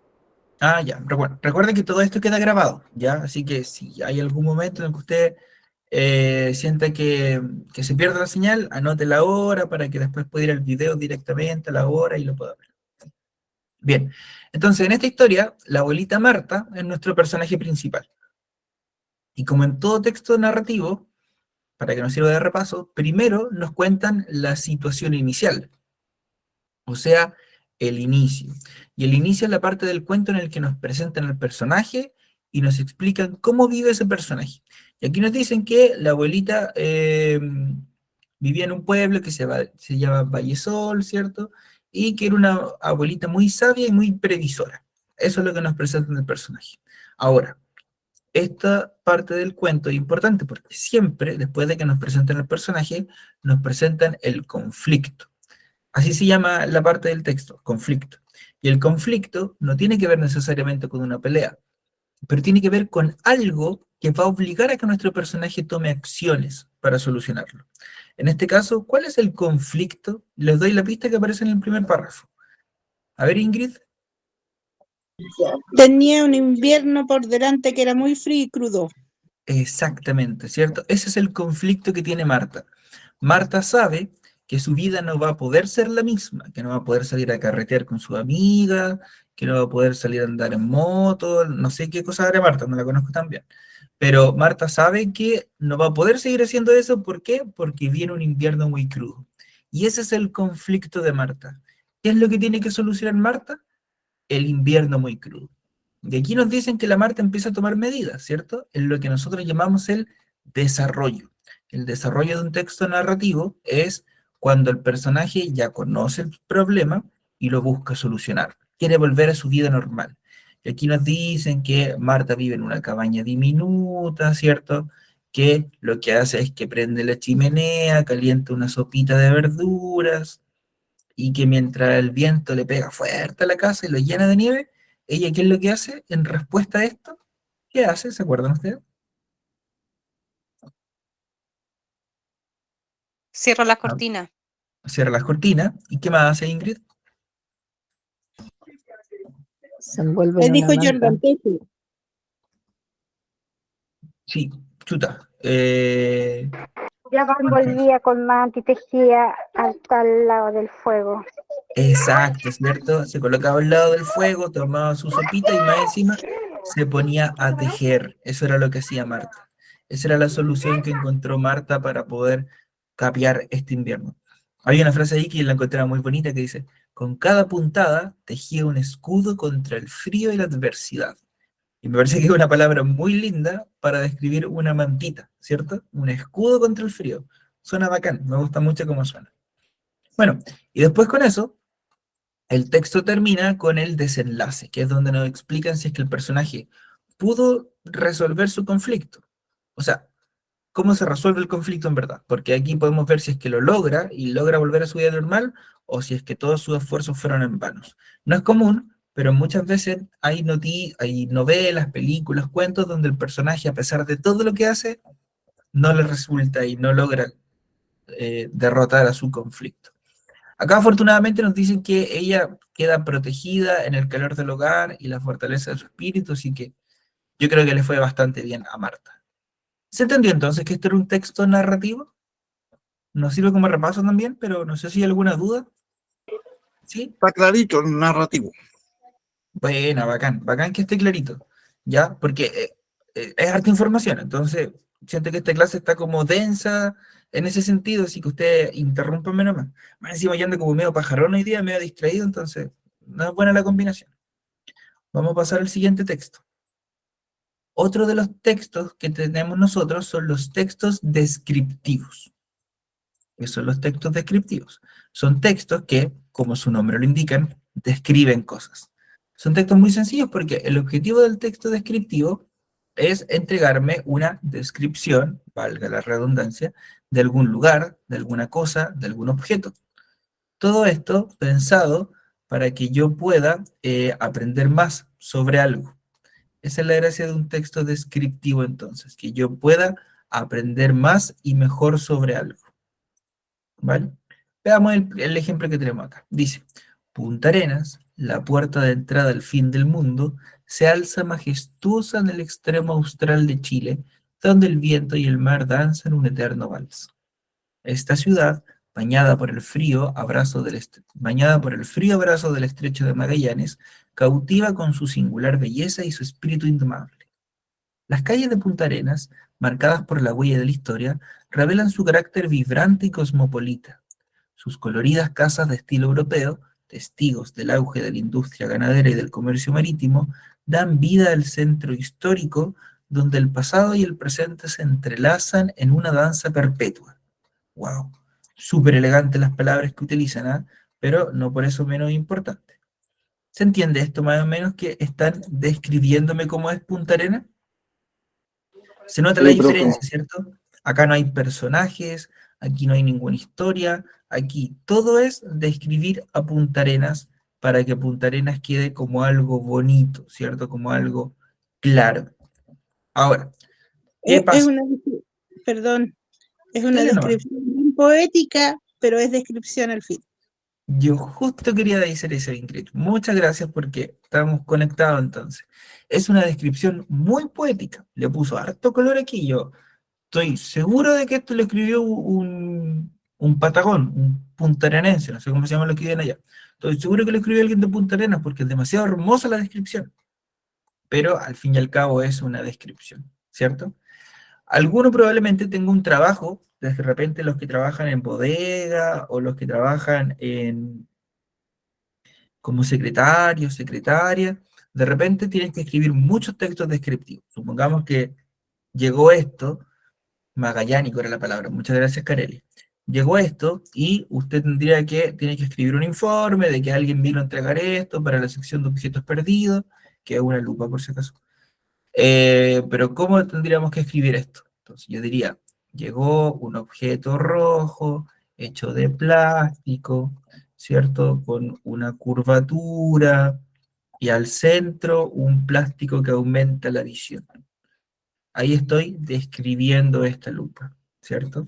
A: Ah, ya, recuerden que todo esto queda grabado, ¿ya? Así que si hay algún momento en el que usted sienta que se pierde la señal, anote la hora para que después pueda ir al video directamente a la hora y lo pueda ver. Bien, entonces en esta historia, la abuelita Marta es nuestro personaje principal. Y como en todo texto narrativo, para que nos sirva de repaso, primero nos cuentan la situación inicial. O sea, el inicio. Y el inicio es la parte del cuento en el que nos presentan al personaje y nos explican cómo vive ese personaje. Y aquí nos dicen que la abuelita vivía en un pueblo que se llama Vallesol, ¿cierto? Y que era una abuelita muy sabia y muy previsora. Eso es lo que nos presentan el personaje. Ahora, esta parte del cuento es importante porque siempre, después de que nos presenten el personaje, nos presentan el conflicto. Así se llama la parte del texto, conflicto. Y el conflicto no tiene que ver necesariamente con una pelea, pero tiene que ver con algo que va a obligar a que nuestro personaje tome acciones para solucionarlo. En este caso, ¿cuál es el conflicto? Les doy la pista que aparece en el primer párrafo. A ver, Ingrid.
C: Tenía un invierno por delante que era muy frío y crudo.
A: Exactamente, ¿cierto? Ese es el conflicto que tiene Marta. Marta sabe que su vida no va a poder ser la misma, que no va a poder salir a carretear con su amiga, que no va a poder salir a andar en moto, no sé qué cosa hará Marta, no la conozco tan bien. Pero Marta sabe que no va a poder seguir haciendo eso, ¿por qué? Porque viene un invierno muy crudo. Y ese es el conflicto de Marta. ¿Qué es lo que tiene que solucionar Marta? El invierno muy crudo. Y aquí nos dicen que la Marta empieza a tomar medidas, ¿cierto? En lo que nosotros llamamos el desarrollo. El desarrollo de un texto narrativo es cuando el personaje ya conoce el problema y lo busca solucionar. Quiere volver a su vida normal. Y aquí nos dicen que Marta vive en una cabaña diminuta, ¿cierto? Que lo que hace es que prende la chimenea, calienta una sopita de verduras, y que mientras el viento le pega fuerte a la casa y lo llena de nieve, ella, ¿qué es lo que hace en respuesta a esto? ¿Qué hace? ¿Se acuerdan ustedes?
G: Cierro la
A: Ah,
G: cortina.
A: Cierra las cortinas. ¿Y qué más hace Ingrid?
B: Se envuelve
C: Le
B: en
C: dijo
B: una manta.
C: Jordan Peterson.
A: Sí, chuta.
H: Ya se envolvía con manta y tejía hasta al lado del fuego.
A: Exacto, ¿cierto? Se colocaba al lado del fuego, tomaba su sopita y más encima se ponía a tejer. Eso era lo que hacía Marta. Esa era la solución que encontró Marta para poder capear este invierno. Hay una frase ahí que la encontré muy bonita que dice, con cada puntada tejía un escudo contra el frío y la adversidad. Y me parece que es una palabra muy linda para describir una mantita, ¿cierto? Un escudo contra el frío. Suena bacán, me gusta mucho cómo suena. Bueno, y después con eso, el texto termina con el desenlace, que es donde nos explican si es que el personaje pudo resolver su conflicto. O sea, cómo se resuelve el conflicto en verdad. Porque aquí podemos ver si es que lo logra y logra volver a su vida normal o si es que todos sus esfuerzos fueron en vanos. No es común, pero muchas veces hay novelas, películas, cuentos donde el personaje, a pesar de todo lo que hace, no le resulta y no logra derrotar a su conflicto. Acá afortunadamente nos dicen que ella queda protegida en el calor del hogar y la fortaleza de su espíritu, así que yo creo que le fue bastante bien a Marta. ¿Se entendió entonces que esto era un texto narrativo? Nos sirve como repaso también, pero no sé si hay alguna duda. ¿Sí?
E: Está clarito el narrativo.
A: Buena, bacán, bacán que esté clarito, ¿ya? Porque es harta información, entonces siento que esta clase está como densa en ese sentido, así que usted interrúmpame nomás. Más encima yo ando como medio pajarón hoy día, medio distraído, entonces no es buena la combinación. Vamos a pasar al siguiente texto. Otro de los textos que tenemos nosotros son los textos descriptivos. ¿Qué son los textos descriptivos? Son textos que, como su nombre lo indican, describen cosas. Son textos muy sencillos porque el objetivo del texto descriptivo es entregarme una descripción, valga la redundancia, de algún lugar, de alguna cosa, de algún objeto. Todo esto pensado para que yo pueda aprender más sobre algo. Esa es la gracia de un texto descriptivo entonces, que yo pueda aprender más y mejor sobre algo. ¿Vale? Veamos el ejemplo que tenemos acá. Dice, Punta Arenas, la puerta de entrada al fin del mundo, se alza majestuosa en el extremo austral de Chile, donde el viento y el mar danzan un eterno vals. Esta ciudad, bañada por el frío abrazo del estrecho de Magallanes, cautiva con su singular belleza y su espíritu indomable. Las calles de Punta Arenas, marcadas por la huella de la historia, revelan su carácter vibrante y cosmopolita. Sus coloridas casas de estilo europeo testigos del auge de la industria ganadera y del comercio marítimo, dan vida al centro histórico donde el pasado y el presente se entrelazan en una danza perpetua. ¡Wow! Súper elegantes las palabras que utilizan, ¿ah? Pero no por eso menos importante. ¿Se entiende esto más o menos que están describiéndome cómo es Punta Arenas? Se nota la
D: Sí, profe.
A: diferencia, ¿cierto? Acá no hay personajes, aquí no hay ninguna historia, aquí todo es describir a Punta Arenas para que Punta Arenas quede como algo bonito, ¿cierto? Como algo claro. Ahora, ¿qué
C: Es
A: pasa?
C: una, perdón, es una
A: Dale nomás.
C: descripción bien poética, pero es descripción al fin.
A: Yo justo quería decir eso, Ingrid. Muchas gracias porque estamos conectados entonces. Es una descripción muy poética. Le puso harto color aquí. Yo estoy seguro de que esto lo escribió un patagón, un puntarenense, no sé cómo se llama lo que viven allá. Estoy seguro que lo escribió alguien de Punta Arenas porque es demasiado hermosa la descripción. Pero al fin y al cabo es una descripción, ¿cierto? Alguno probablemente tenga un trabajo, de repente los que trabajan en bodega o los que trabajan como secretario, secretaria, de repente tienen que escribir muchos textos descriptivos. Supongamos que llegó esto, magallánico era la palabra, muchas gracias Carely. Llegó esto y usted tiene que escribir un informe de que alguien vino a entregar esto para la sección de objetos perdidos, que es una lupa por si acaso. Pero ¿cómo tendríamos que escribir esto? Entonces yo diría, llegó un objeto rojo hecho de plástico, ¿cierto? Con una curvatura y al centro un plástico que aumenta la visión. Ahí estoy describiendo esta lupa, ¿cierto?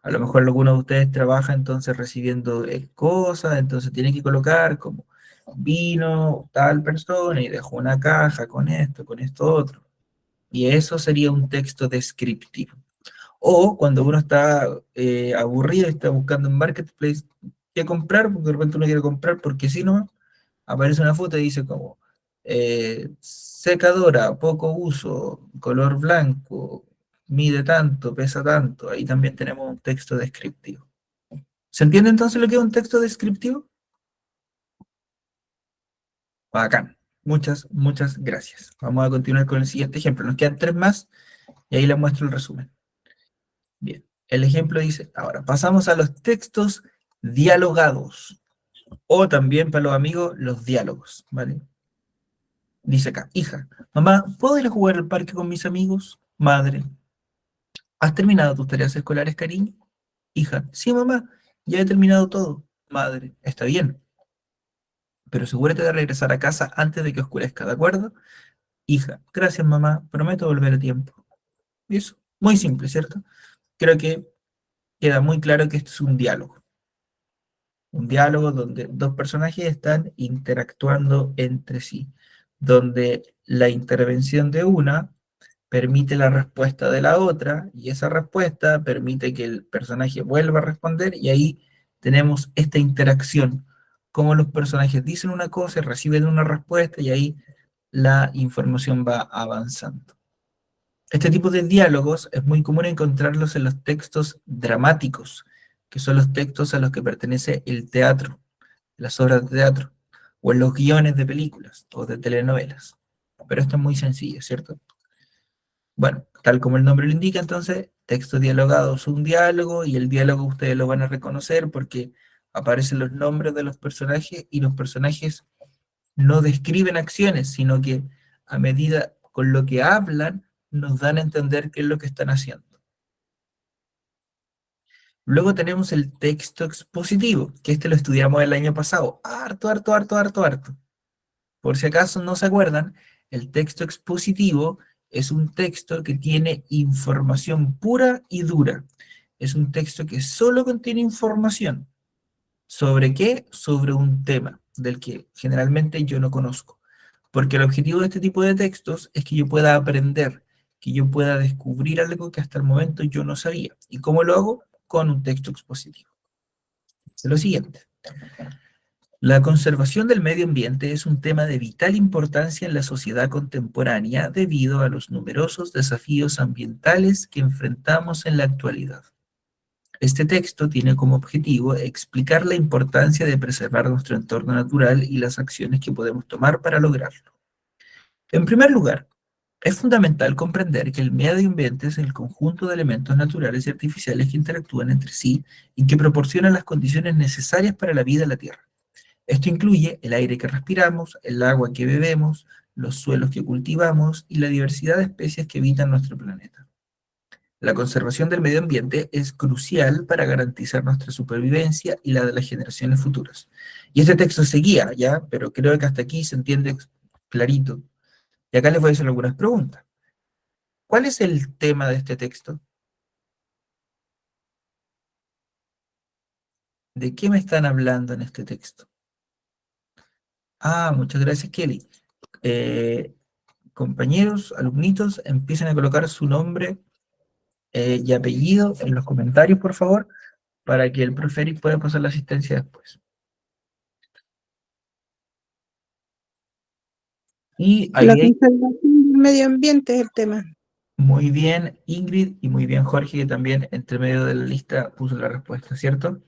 A: A lo mejor alguno de ustedes trabaja entonces recibiendo cosas, entonces tiene que colocar como vino tal persona y dejó una caja con esto otro. Y eso sería un texto descriptivo. O cuando uno está aburrido y está buscando en Marketplace qué comprar, porque de repente uno quiere comprar, porque si no, aparece una foto y dice como secadora, poco uso, color blanco, mide tanto, pesa tanto. Ahí también tenemos un texto descriptivo. ¿Se entiende entonces lo que es un texto descriptivo? Bacán. Muchas gracias. Vamos a continuar con el siguiente ejemplo. Nos quedan 3 más y ahí les muestro el resumen. Bien, el ejemplo dice, ahora pasamos a los textos dialogados, o también para los amigos, los diálogos, ¿vale? Dice acá, hija, mamá, ¿puedo ir a jugar al parque con mis amigos? Madre, ¿has terminado tus tareas escolares, cariño? Hija, sí, mamá, ya he terminado todo. Madre, está bien, pero asegúrate de regresar a casa antes de que oscurezca, ¿de acuerdo? Hija, gracias, mamá, prometo volver a tiempo. Y eso, muy simple, ¿cierto? Creo que queda muy claro que esto es un diálogo. Un diálogo donde dos personajes están interactuando entre sí, donde la intervención de una permite la respuesta de la otra, y esa respuesta permite que el personaje vuelva a responder, y ahí tenemos esta interacción, como los personajes dicen una cosa y reciben una respuesta, y ahí la información va avanzando. Este tipo de diálogos es muy común encontrarlos en los textos dramáticos, que son los textos a los que pertenece el teatro, las obras de teatro, o en los guiones de películas o de telenovelas. Pero esto es muy sencillo, ¿cierto? Bueno, tal como el nombre lo indica, entonces, texto dialogado es un diálogo, y el diálogo ustedes lo van a reconocer porque aparecen los nombres de los personajes, y los personajes no describen acciones, sino que a medida con lo que hablan, nos dan a entender qué es lo que están haciendo. Luego tenemos el texto expositivo, que este lo estudiamos el año pasado. Harto. Por si acaso no se acuerdan, el texto expositivo es un texto que tiene información pura y dura. Es un texto que solo contiene información. ¿Sobre qué? Sobre un tema del que generalmente yo no conozco. Porque el objetivo de este tipo de textos es que yo pueda aprender, que yo pueda descubrir algo que hasta el momento yo no sabía. ¿Y cómo lo hago? Con un texto expositivo. Es lo siguiente. La conservación del medio ambiente es un tema de vital importancia en la sociedad contemporánea debido a los numerosos desafíos ambientales que enfrentamos en la actualidad. Este texto tiene como objetivo explicar la importancia de preservar nuestro entorno natural y las acciones que podemos tomar para lograrlo. En primer lugar, es fundamental comprender que el medio ambiente es el conjunto de elementos naturales y artificiales que interactúan entre sí y que proporcionan las condiciones necesarias para la vida en la Tierra. Esto incluye el aire que respiramos, el agua que bebemos, los suelos que cultivamos y la diversidad de especies que habitan nuestro planeta. La conservación del medio ambiente es crucial para garantizar nuestra supervivencia y la de las generaciones futuras. Y este texto seguía, ¿ya? Pero creo que hasta aquí se entiende clarito. Y acá les voy a hacer algunas preguntas. ¿Cuál es el tema de este texto? ¿De qué me están hablando en este texto? Ah, muchas gracias, Kelly. Compañeros, alumnitos, empiecen a colocar su nombre y apellido en los comentarios, por favor, para que el profe Eric pueda pasar la asistencia después. Y
C: La
A: ahí
C: conservación del medio ambiente es el tema.
A: muy bien Ingrid y muy bien Jorge, que también entre medio de la lista puso la respuesta, ¿cierto?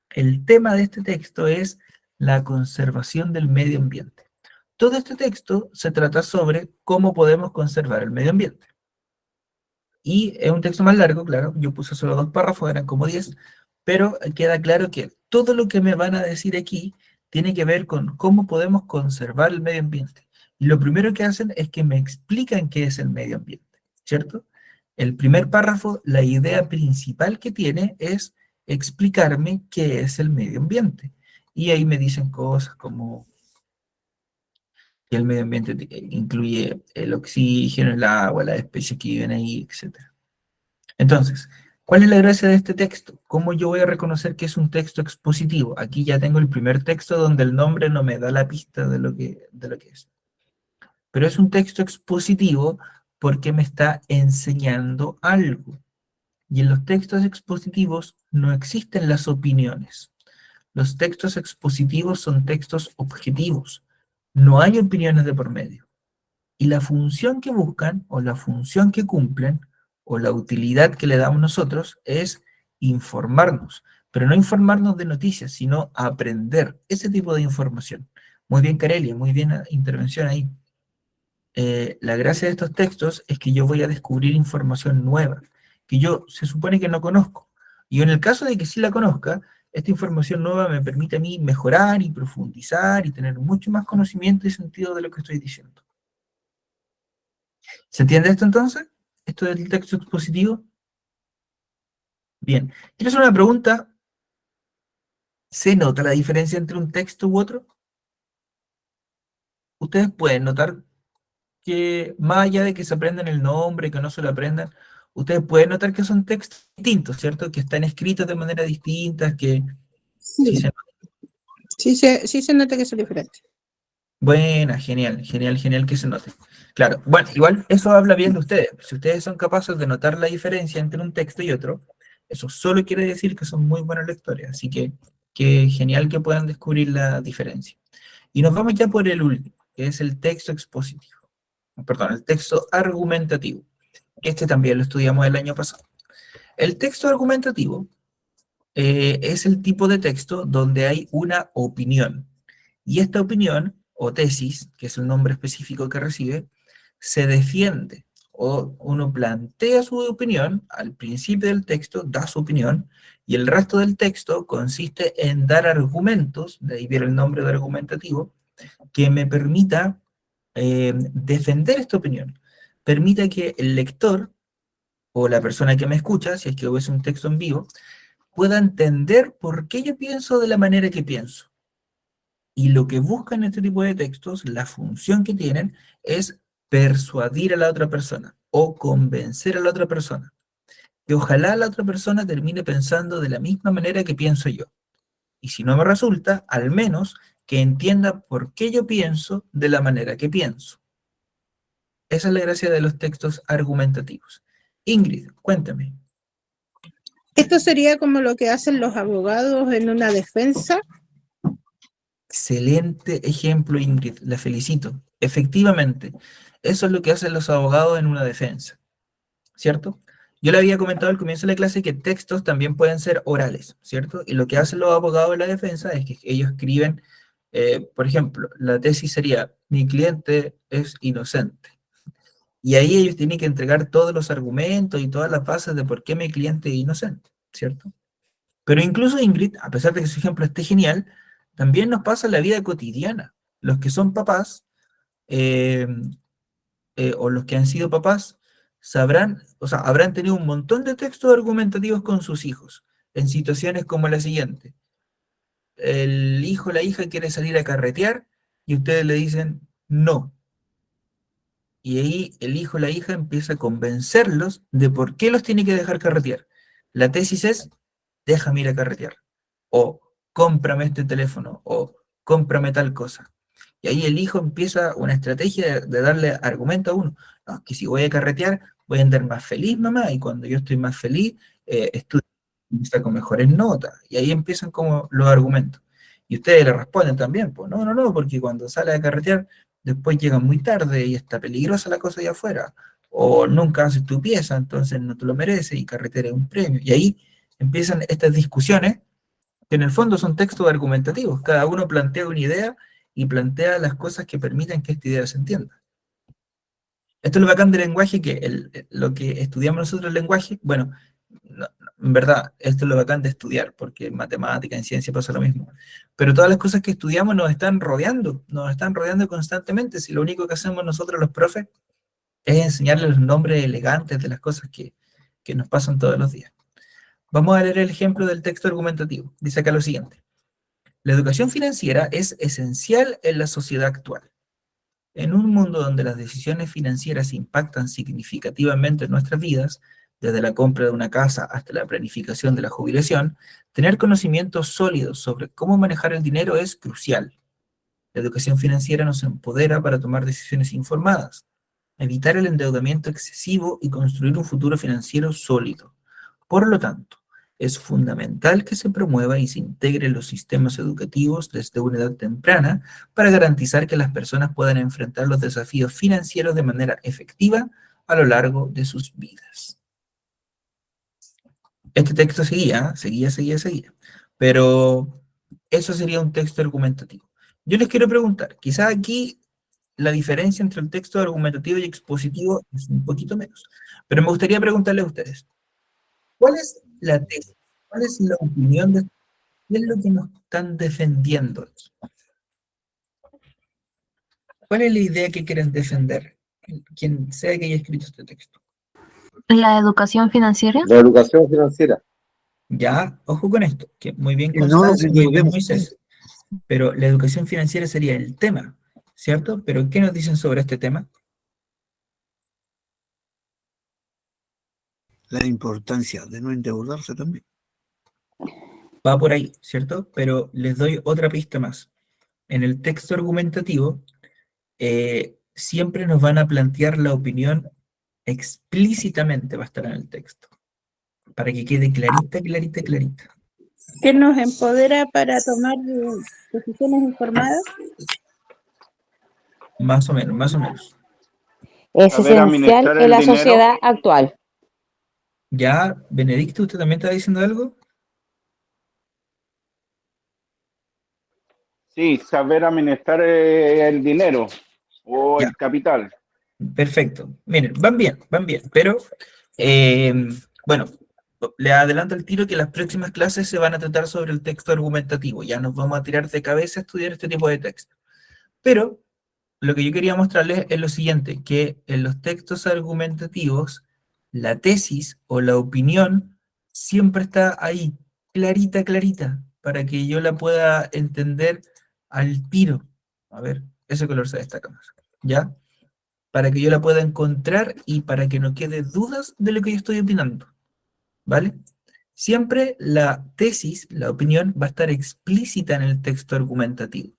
A: El tema de este texto es la conservación del medio ambiente. Todo este texto se trata sobre cómo podemos conservar el medio ambiente. Y es un texto más largo, claro, yo puse solo 2 párrafos, eran como 10, pero queda claro que todo lo que me van a decir aquí tiene que ver con cómo podemos conservar el medio ambiente. Y lo primero que hacen es que me explican qué es el medio ambiente, ¿cierto? El primer párrafo, la idea principal que tiene es explicarme qué es el medio ambiente. Y ahí me dicen cosas como que el medio ambiente incluye el oxígeno, el agua, las especies que viven ahí, etc. Entonces, ¿cuál es la gracia de este texto? ¿Cómo yo voy a reconocer que es un texto expositivo? Aquí ya tengo el primer texto donde el nombre no me da la pista de lo que es. Pero es un texto expositivo porque me está enseñando algo. Y en los textos expositivos no existen las opiniones. Los textos expositivos son textos objetivos. No hay opiniones de por medio. Y la función que buscan, o la función que cumplen, o la utilidad que le damos nosotros, es informarnos. Pero no informarnos de noticias, sino aprender ese tipo de información. Muy bien, Carelia, muy bien intervención ahí. La gracia de estos textos es que yo voy a descubrir información nueva, que yo se supone que no conozco. Y en el caso de que sí la conozca, esta información nueva me permite a mí mejorar y profundizar y tener mucho más conocimiento y sentido de lo que estoy diciendo. ¿Se entiende esto entonces? ¿Esto del texto expositivo? Bien. ¿Quiero hacer una pregunta? ¿Se nota la diferencia entre un texto u otro? Ustedes pueden notar que más allá de que se aprendan el nombre, que no se lo aprendan, ustedes pueden notar que son textos distintos, ¿cierto? Que están escritos de manera distinta, que sí se
C: Sí se nota que son diferentes.
A: Buena, genial, genial, genial que se note. Claro, bueno, igual eso habla bien de ustedes. Si ustedes son capaces de notar la diferencia entre un texto y otro, eso solo quiere decir que son muy buenos lectores. Así que genial que puedan descubrir la diferencia. Y nos vamos ya por el último, que es el texto expositivo. Perdón, el texto argumentativo. Este también lo estudiamos el año pasado. El texto argumentativo es el tipo de texto donde hay una opinión. Y esta opinión, o tesis, que es el nombre específico que recibe, se defiende. O uno plantea su opinión, al principio del texto da su opinión, y el resto del texto consiste en dar argumentos, de ahí viene el nombre de argumentativo, que me permita defender esta opinión. Permita que el lector, o la persona que me escucha, si es que es un texto en vivo, pueda entender por qué yo pienso de la manera que pienso. Y lo que buscan este tipo de textos, la función que tienen, es persuadir a la otra persona o convencer a la otra persona. Que ojalá la otra persona termine pensando de la misma manera que pienso yo. Y si no me resulta, al menos que entienda por qué yo pienso de la manera que pienso. Esa es la gracia de los textos argumentativos. Ingrid, cuéntame.
C: Esto sería como lo que hacen los abogados en una defensa.
A: Excelente ejemplo, Ingrid, la felicito. Efectivamente, eso es lo que hacen los abogados en una defensa, ¿cierto? Yo le había comentado al comienzo de la clase que textos también pueden ser orales, ¿cierto? Y lo que hacen los abogados de la defensa es que ellos escriben, por ejemplo, la tesis sería, mi cliente es inocente. Y ahí ellos tienen que entregar todos los argumentos y todas las bases de por qué mi cliente es inocente, ¿cierto? Pero incluso Ingrid, a pesar de que su ejemplo esté genial, también nos pasa en la vida cotidiana. Los que son papás, eh, o los que han sido papás, sabrán, o sea, habrán tenido un montón de textos argumentativos con sus hijos, en situaciones como la siguiente. El hijo o la hija quiere salir a carretear y ustedes le dicen no. Y ahí el hijo o la hija empieza a convencerlos de por qué los tiene que dejar carretear. La tesis es, déjame ir a carretear. O cómprame este teléfono. O cómprame tal cosa. Y ahí el hijo empieza una estrategia de darle argumento a uno. No, que si voy a carretear, voy a andar más feliz, mamá. Y cuando yo estoy más feliz, estudio y saco mejores notas. Y ahí empiezan como los argumentos. Y ustedes le responden también, pues no, no, no, porque cuando sale a carretear después llegan muy tarde y está peligrosa la cosa allá afuera, o nunca haces tu pieza, entonces no te lo mereces y carretera es un premio. Y ahí empiezan estas discusiones que en el fondo son textos argumentativos, cada uno plantea una idea y plantea las cosas que permiten que esta idea se entienda. Esto es lo bacán del lenguaje, que lo que estudiamos nosotros el lenguaje, bueno, en verdad, esto es lo bacán de estudiar, porque en matemática, en ciencia pasa lo mismo. Pero todas las cosas que estudiamos nos están rodeando constantemente. Si lo único que hacemos nosotros los profes es enseñarles los nombres elegantes de las cosas que nos pasan todos los días. Vamos a leer el ejemplo del texto argumentativo. Dice acá lo siguiente. La educación financiera es esencial en la sociedad actual. En un mundo donde las decisiones financieras impactan significativamente en nuestras vidas, desde la compra de una casa hasta la planificación de la jubilación, tener conocimientos sólidos sobre cómo manejar el dinero es crucial. La educación financiera nos empodera para tomar decisiones informadas, evitar el endeudamiento excesivo y construir un futuro financiero sólido. Por lo tanto, es fundamental que se promueva y se integre en los sistemas educativos desde una edad temprana para garantizar que las personas puedan enfrentar los desafíos financieros de manera efectiva a lo largo de sus vidas. Este texto seguía. Pero eso sería un texto argumentativo. Yo les quiero preguntar, quizás aquí la diferencia entre el texto argumentativo y expositivo es un poquito menos, pero me gustaría preguntarles a ustedes, ¿cuál es la tesis? ¿Cuál es la opinión de qué es lo que nos están defendiendo? ¿Cuál es la idea que quieren defender? Quien sea que haya escrito este texto.
G: ¿La educación financiera?
F: La educación financiera.
A: Ya, ojo con esto, que muy bien
E: No nos
A: Constanza, muy bien
E: endeudemos.
A: Moisés, pero la educación financiera sería el tema, ¿cierto? Pero ¿qué nos dicen sobre este tema?
E: La importancia de no endeudarse también.
A: Va por ahí, ¿cierto? Pero les doy otra pista más. En el texto argumentativo, siempre nos van a plantear la opinión explícitamente, va a estar en el texto, para que quede clarita, clarita, clarita.
C: Que nos empodera para tomar decisiones informadas.
A: Más o menos, más o menos.
H: Es
D: Saber
H: esencial
D: administrar
H: en
D: el
H: la
D: dinero.
H: sociedad actual.
A: Ya, Benedicto, ¿usted también estaba diciendo algo?
D: Sí, saber administrar el dinero o
A: Ya.
D: el capital.
A: Perfecto. Miren, van bien, pero bueno, le adelanto el tiro que las próximas clases se van a tratar sobre el texto argumentativo. Ya nos vamos a tirar de cabeza a estudiar este tipo de texto. Pero lo que yo quería mostrarles es lo siguiente, que en los textos argumentativos, la tesis o la opinión siempre está ahí, clarita, clarita, para que yo la pueda entender al tiro. A ver, ese color se destaca más, ¿ya? Para que yo la pueda encontrar y para que no quede dudas de lo que yo estoy opinando, ¿vale? Siempre la tesis, la opinión, va a estar explícita en el texto argumentativo.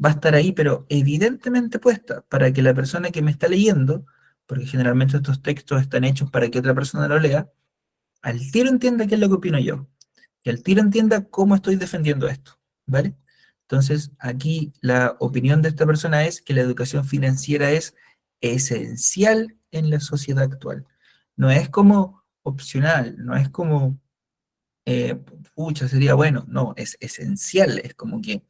A: Va a estar ahí, pero evidentemente puesta, para que la persona que me está leyendo, porque generalmente estos textos están hechos para que otra persona lo lea, al tiro entienda qué es lo que opino yo, que al tiro entienda cómo estoy defendiendo esto, ¿vale? Entonces, aquí la opinión de esta persona es que la educación financiera es esencial en la sociedad actual. No es como opcional, no es como, pucha, sería bueno, no, es esencial, es como que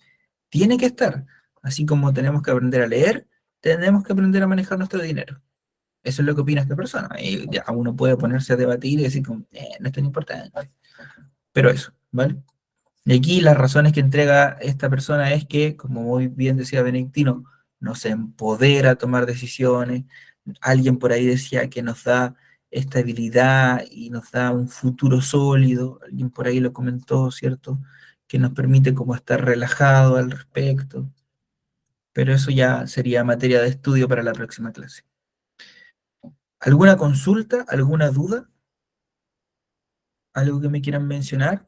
A: tiene que estar, así como tenemos que aprender a leer, tenemos que aprender a manejar nuestro dinero. Eso es lo que opina esta persona. Y ya uno puede ponerse a debatir y decir, como, no es tan importante. Pero eso, ¿vale? Y aquí las razones que entrega esta persona es que, como muy bien decía Benedictino, nos empodera a tomar decisiones. Alguien por ahí decía que nos da estabilidad y nos da un futuro sólido. Alguien por ahí lo comentó, ¿cierto? Que nos permite como estar relajado al respecto. Pero eso ya sería materia de estudio para la próxima clase. ¿Alguna consulta? ¿Alguna duda? ¿Algo que me quieran mencionar?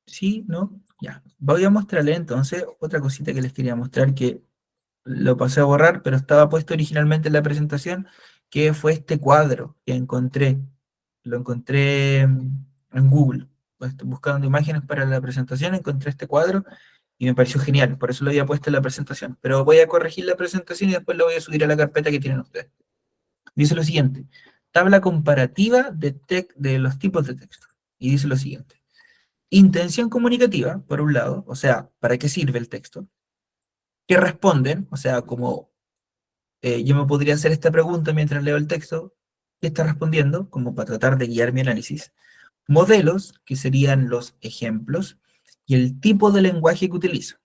A: ¿Sí? ¿No? Ya. Voy a mostrarle entonces otra cosita que les quería mostrar que lo pasé a borrar, pero estaba puesto originalmente en la presentación, que fue este cuadro que encontré. Lo encontré en Google. Buscando imágenes para la presentación, encontré este cuadro y me pareció genial, por eso lo había puesto en la presentación. Pero voy a corregir la presentación y después lo voy a subir a la carpeta que tienen ustedes. Dice lo siguiente, tabla comparativa de los tipos de texto. Y dice lo siguiente, intención comunicativa, por un lado, o sea, ¿para qué sirve el texto? ¿Qué responden? O sea, como yo me podría hacer esta pregunta mientras leo el texto, ¿qué está respondiendo? Como para tratar de guiar mi análisis. Modelos, que serían los ejemplos, y el tipo de lenguaje que utilizo.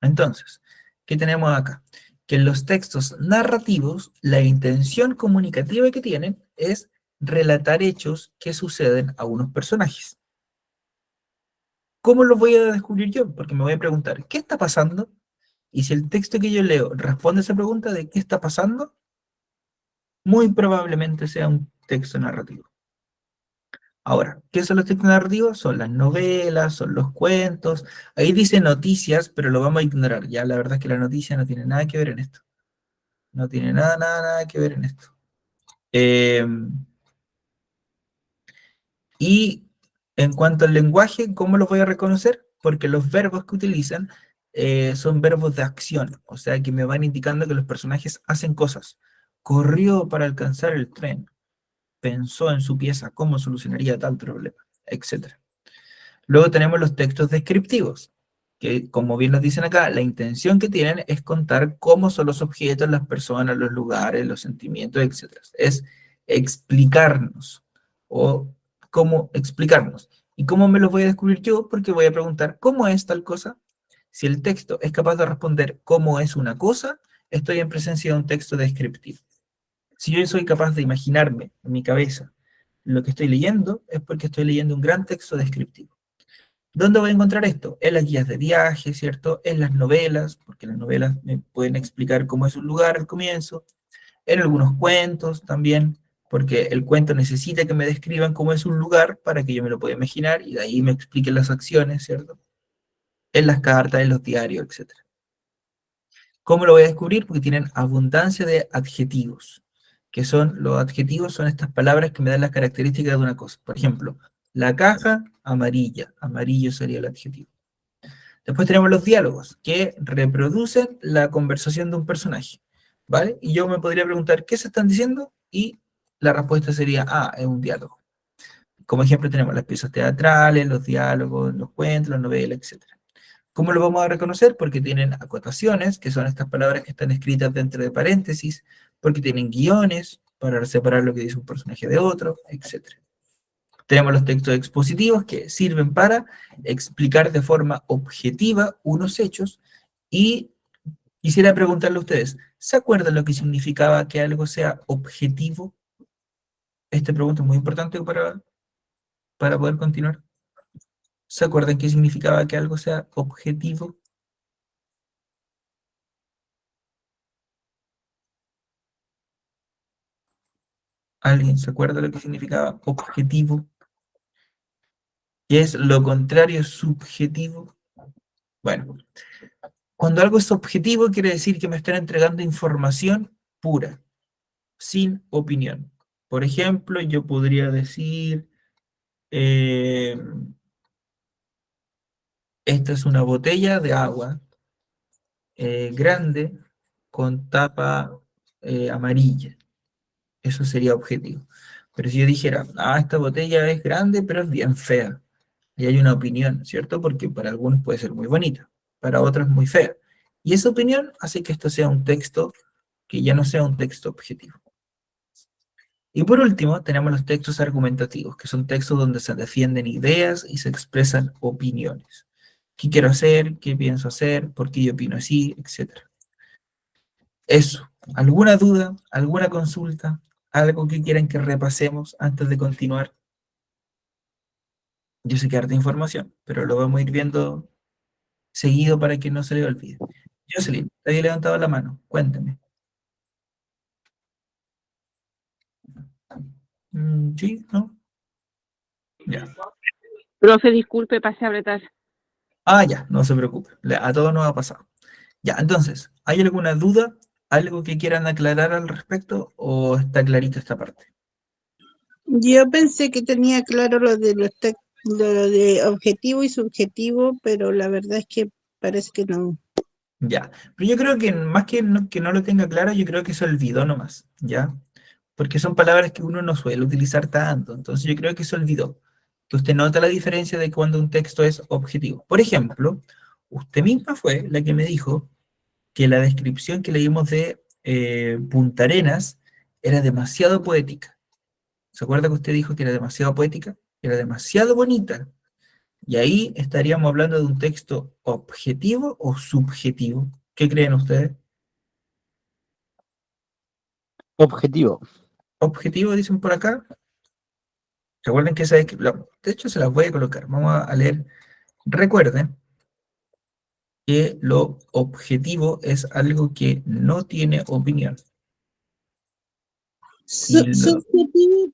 A: Entonces, ¿qué tenemos acá? Que en los textos narrativos, la intención comunicativa que tienen es relatar hechos que suceden a unos personajes. ¿Cómo lo voy a descubrir yo? Porque me voy a preguntar, ¿qué está pasando? Y si el texto que yo leo responde a esa pregunta de qué está pasando, muy probablemente sea un texto narrativo. Ahora, ¿qué son los textos narrativos? Son las novelas, son los cuentos. Ahí dice noticias, pero lo vamos a ignorar. Ya la verdad es que la noticia no tiene nada que ver en esto. No tiene nada que ver en esto. Y en cuanto al lenguaje, ¿cómo los voy a reconocer? Porque los verbos que utilizan son verbos de acción, o sea que me van indicando que los personajes hacen cosas. Corrió para alcanzar el tren, pensó en su pieza cómo solucionaría tal problema, etc. Luego tenemos los textos descriptivos, que como bien nos dicen acá, la intención que tienen es contar cómo son los objetos, las personas, los lugares, los sentimientos, etc. Es explicarnos, o cómo explicarnos. ¿Y cómo me los voy a descubrir yo? Porque voy a preguntar, ¿cómo es tal cosa? Si el texto es capaz de responder cómo es una cosa, estoy en presencia de un texto descriptivo. Si yo soy capaz de imaginarme en mi cabeza lo que estoy leyendo, es porque estoy leyendo un gran texto descriptivo. ¿Dónde voy a encontrar esto? En las guías de viaje, ¿cierto? En las novelas, porque las novelas me pueden explicar cómo es un lugar al comienzo. En algunos cuentos también, porque el cuento necesita que me describan cómo es un lugar para que yo me lo pueda imaginar y de ahí me expliquen las acciones, ¿cierto? En las cartas, en los diarios, etc. ¿Cómo lo voy a descubrir? Porque tienen abundancia de adjetivos, que son, los adjetivos son estas palabras que me dan las características de una cosa. Por ejemplo, la caja amarilla, amarillo sería el adjetivo. Después tenemos los diálogos, que reproducen la conversación de un personaje, ¿vale? Y yo me podría preguntar, ¿qué se están diciendo? Y la respuesta sería, es un diálogo. Como ejemplo tenemos las piezas teatrales, los diálogos, los cuentos, las novelas, etc. ¿Cómo lo vamos a reconocer? Porque tienen acotaciones, que son estas palabras que están escritas dentro de paréntesis, porque tienen guiones para separar lo que dice un personaje de otro, etc. Tenemos los textos expositivos que sirven para explicar de forma objetiva unos hechos y quisiera preguntarle a ustedes, ¿se acuerdan lo que significaba que algo sea objetivo? Esta pregunta es muy importante para poder continuar. ¿Se acuerdan qué significaba que algo sea objetivo? ¿Alguien se acuerda lo que significaba objetivo? ¿Qué es lo contrario subjetivo? Bueno, cuando algo es objetivo quiere decir que me están entregando información pura, sin opinión. Por ejemplo, yo podría decir, esta es una botella de agua grande con tapa amarilla. Eso sería objetivo. Pero si yo dijera, esta botella es grande, pero es bien fea. Y hay una opinión, ¿cierto? Porque para algunos puede ser muy bonita, para otros muy fea. Y esa opinión hace que esto sea un texto que ya no sea un texto objetivo. Y por último, tenemos los textos argumentativos, que son textos donde se defienden ideas y se expresan opiniones. ¿Qué quiero hacer? ¿Qué pienso hacer? ¿Por qué yo opino así? Etcétera. Eso. ¿Alguna duda? ¿Alguna consulta? ¿Algo que quieran que repasemos antes de continuar? Yo sé que harta información, pero lo vamos a ir viendo seguido para que no se le olvide. Jocelyn, te había levantado la mano. Cuéntame. ¿Sí? ¿No? Ya.
I: Profe, disculpe, pasé a apretar.
A: Ya, no se preocupe. A todos nos ha pasado. Ya, entonces, ¿hay alguna duda? ¿Algo que quieran aclarar al respecto? ¿O está clarita esta parte?
C: Yo pensé que tenía claro lo de objetivo y subjetivo, pero la verdad es que parece que no.
A: Ya, pero yo creo que más que no lo tenga claro, yo creo que se olvidó nomás, ¿ya? Porque son palabras que uno no suele utilizar tanto, entonces yo creo que se olvidó. Que usted nota la diferencia de cuando un texto es objetivo. Por ejemplo, usted misma fue la que me dijo que la descripción que leímos de Punta Arenas era demasiado poética. ¿Se acuerda que usted dijo que era demasiado poética? Era demasiado bonita. Y ahí estaríamos hablando de un texto objetivo o subjetivo. ¿Qué creen ustedes?
J: Objetivo.
A: Objetivo, dicen por acá. Recuerden que esa es, de hecho se las voy a colocar. Vamos a leer. Recuerden que lo objetivo es algo que no tiene opinión. Y
C: Subjetivo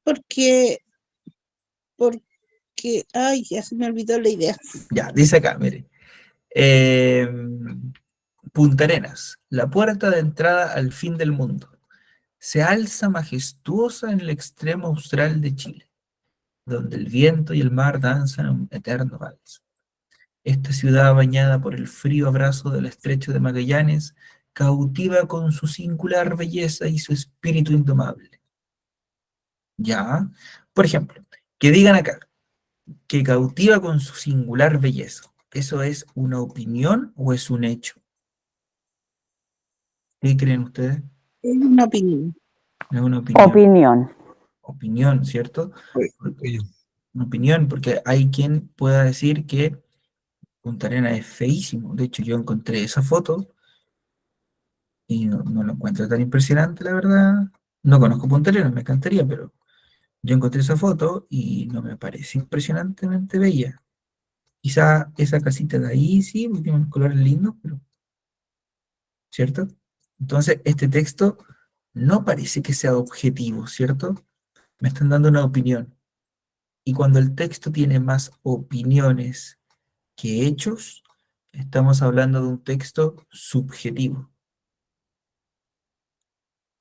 C: porque, ay, ya se me olvidó la idea.
A: ya, dice acá, mire. Punta Arenas, la puerta de entrada al fin del mundo. Se alza majestuosa en el extremo austral de Chile, donde el viento y el mar danzan un eterno vals. Esta ciudad bañada por el frío abrazo del estrecho de Magallanes, cautiva con su singular belleza y su espíritu indomable. Ya, por ejemplo, que digan acá, que cautiva con su singular belleza. ¿Eso es una opinión o es un hecho? ¿Qué creen ustedes?
C: Es una opinión.
A: Es una opinión.
H: Opinión.
A: Opinión, ¿cierto?
E: Opinión.
A: Una opinión, porque hay quien pueda decir que Punta Arenas es feísimo. De hecho, yo encontré esa foto y no lo encuentro tan impresionante, la verdad. No conozco Punta Arenas, me encantaría, pero yo encontré esa foto y no me parece impresionantemente bella. Quizá esa casita de ahí sí, porque tiene unos colores lindos, pero ¿cierto? Entonces, este texto no parece que sea objetivo, ¿cierto? Me están dando una opinión. Y cuando el texto tiene más opiniones que hechos, estamos hablando de un texto subjetivo.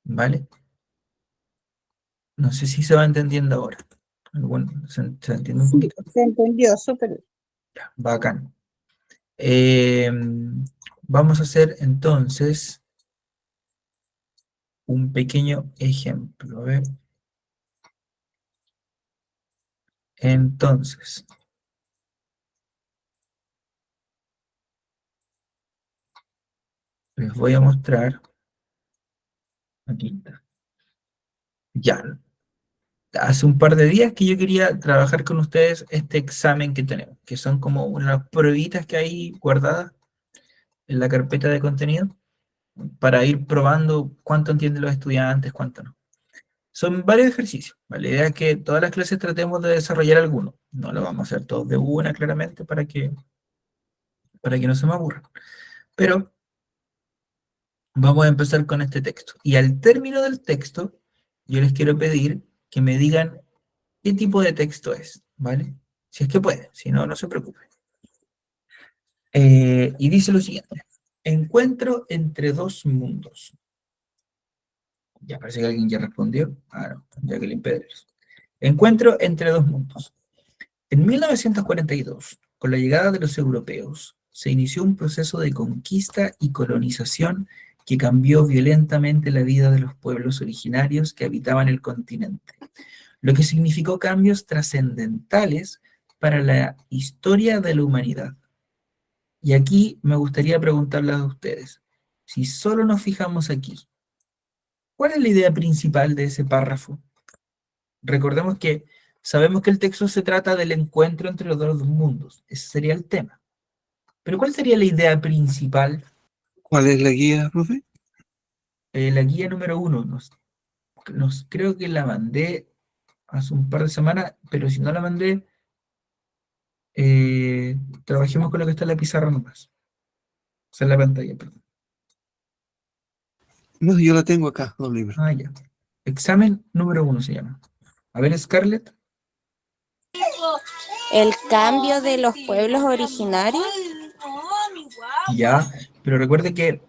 A: ¿Vale? No sé si se va entendiendo ahora. Bueno, ¿se entiende un poquito?
C: Se entendió, súper.
A: Ya, bacán. Vamos a hacer entonces un pequeño ejemplo. A ver. Entonces, les voy a mostrar. Aquí está. Ya. Hace un par de días que yo quería trabajar con ustedes este examen que tenemos, que son como unas pruebitas que hay guardadas en la carpeta de contenido para ir probando cuánto entienden los estudiantes, cuánto no. Son varios ejercicios, ¿vale? La idea es que todas las clases tratemos de desarrollar alguno. No lo vamos a hacer todos de una, claramente, para que no se me aburran. Pero vamos a empezar con este texto. Y al término del texto, yo les quiero pedir que me digan qué tipo de texto es, ¿vale? Si es que pueden, si no, no se preocupen. Y dice lo siguiente. Encuentro entre dos mundos. Ya parece que alguien ya respondió. No, Jacqueline Pérez. Encuentro entre dos mundos. En 1942, con la llegada de los europeos, se inició un proceso de conquista y colonización que cambió violentamente la vida de los pueblos originarios que habitaban el continente, lo que significó cambios trascendentales para la historia de la humanidad. Y aquí me gustaría preguntarles a ustedes, si solo nos fijamos aquí, ¿cuál es la idea principal de ese párrafo? Recordemos que sabemos que el texto se trata del encuentro entre los dos mundos, ese sería el tema. Pero ¿cuál sería la idea principal?
E: ¿Cuál es la guía, profe?
A: La guía número 1, creo que la mandé hace un par de semanas, pero si no la mandé, trabajemos con lo que está en la pizarra nomás. O sea, en la pantalla, perdón.
E: No, yo la tengo acá, los libros.
A: Ah, ya. Examen número 1 se llama. A ver, Scarlett.
K: El cambio de los pueblos originarios.
A: Ya, pero recuerde que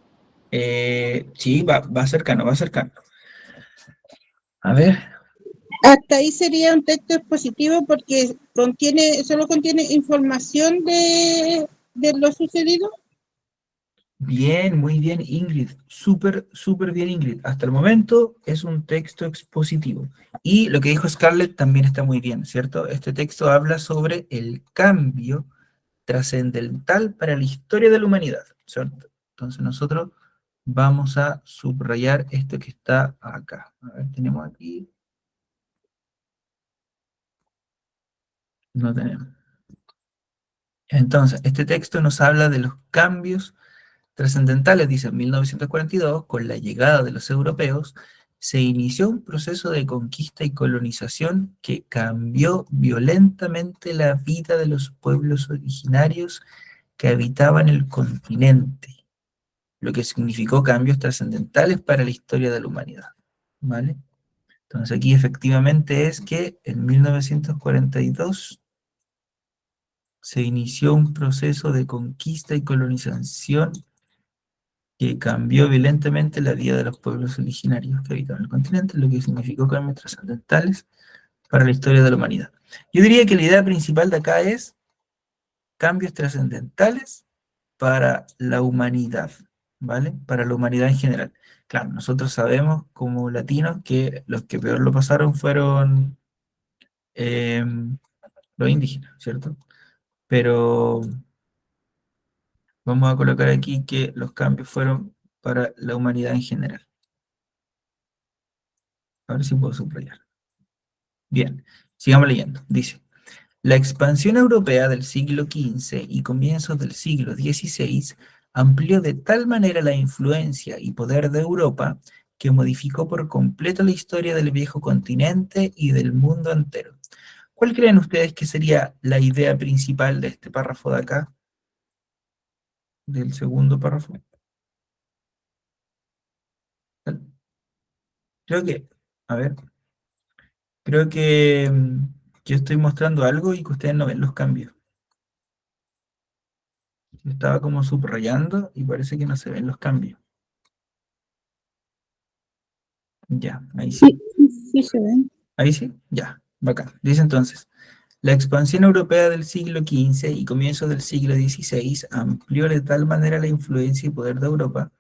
A: sí, va cercano, va cercano. A ver,
C: Hasta ahí sería un texto expositivo porque solo contiene información de lo sucedido.
A: bien, muy bien, Ingrid. Súper, súper bien, Ingrid. Hasta el momento es un texto expositivo. Y lo que dijo Scarlett también está muy bien, ¿cierto? Este texto habla sobre el cambio trascendental para la historia de la humanidad, ¿cierto? Entonces nosotros vamos a subrayar esto que está acá. A ver, tenemos aquí. No tenemos. Entonces, este texto nos habla de los cambios trascendentales, dice en 1942, con la llegada de los europeos, se inició un proceso de conquista y colonización que cambió violentamente la vida de los pueblos originarios que habitaban el continente, lo que significó cambios trascendentales para la historia de la humanidad. ¿Vale? Entonces aquí efectivamente es que en 1942 se inició un proceso de conquista y colonización que cambió violentamente la vida de los pueblos originarios que habitaban el continente, lo que significó cambios trascendentales para la historia de la humanidad. Yo diría que la idea principal de acá es cambios trascendentales para la humanidad, ¿vale? Para la humanidad en general. Claro, nosotros sabemos como latinos que los que peor lo pasaron fueron los indígenas, ¿cierto? Pero vamos a colocar aquí que los cambios fueron para la humanidad en general. A ver si puedo subrayar. Bien, sigamos leyendo. Dice, la expansión europea del siglo XV y comienzos del siglo XVI amplió de tal manera la influencia y poder de Europa que modificó por completo la historia del viejo continente y del mundo entero. ¿Cuál creen ustedes que sería la idea principal de este párrafo de acá? Del segundo párrafo. Creo que, a ver, creo que yo estoy mostrando algo y que ustedes no ven los cambios. Yo estaba como subrayando y parece que no se ven los cambios. Ya, ahí sí.
C: Sí se ven.
A: Ahí sí, ya, bacán. Dice entonces, la expansión europea del siglo XV y comienzos del siglo XVI amplió de tal manera la influencia y poder de Europa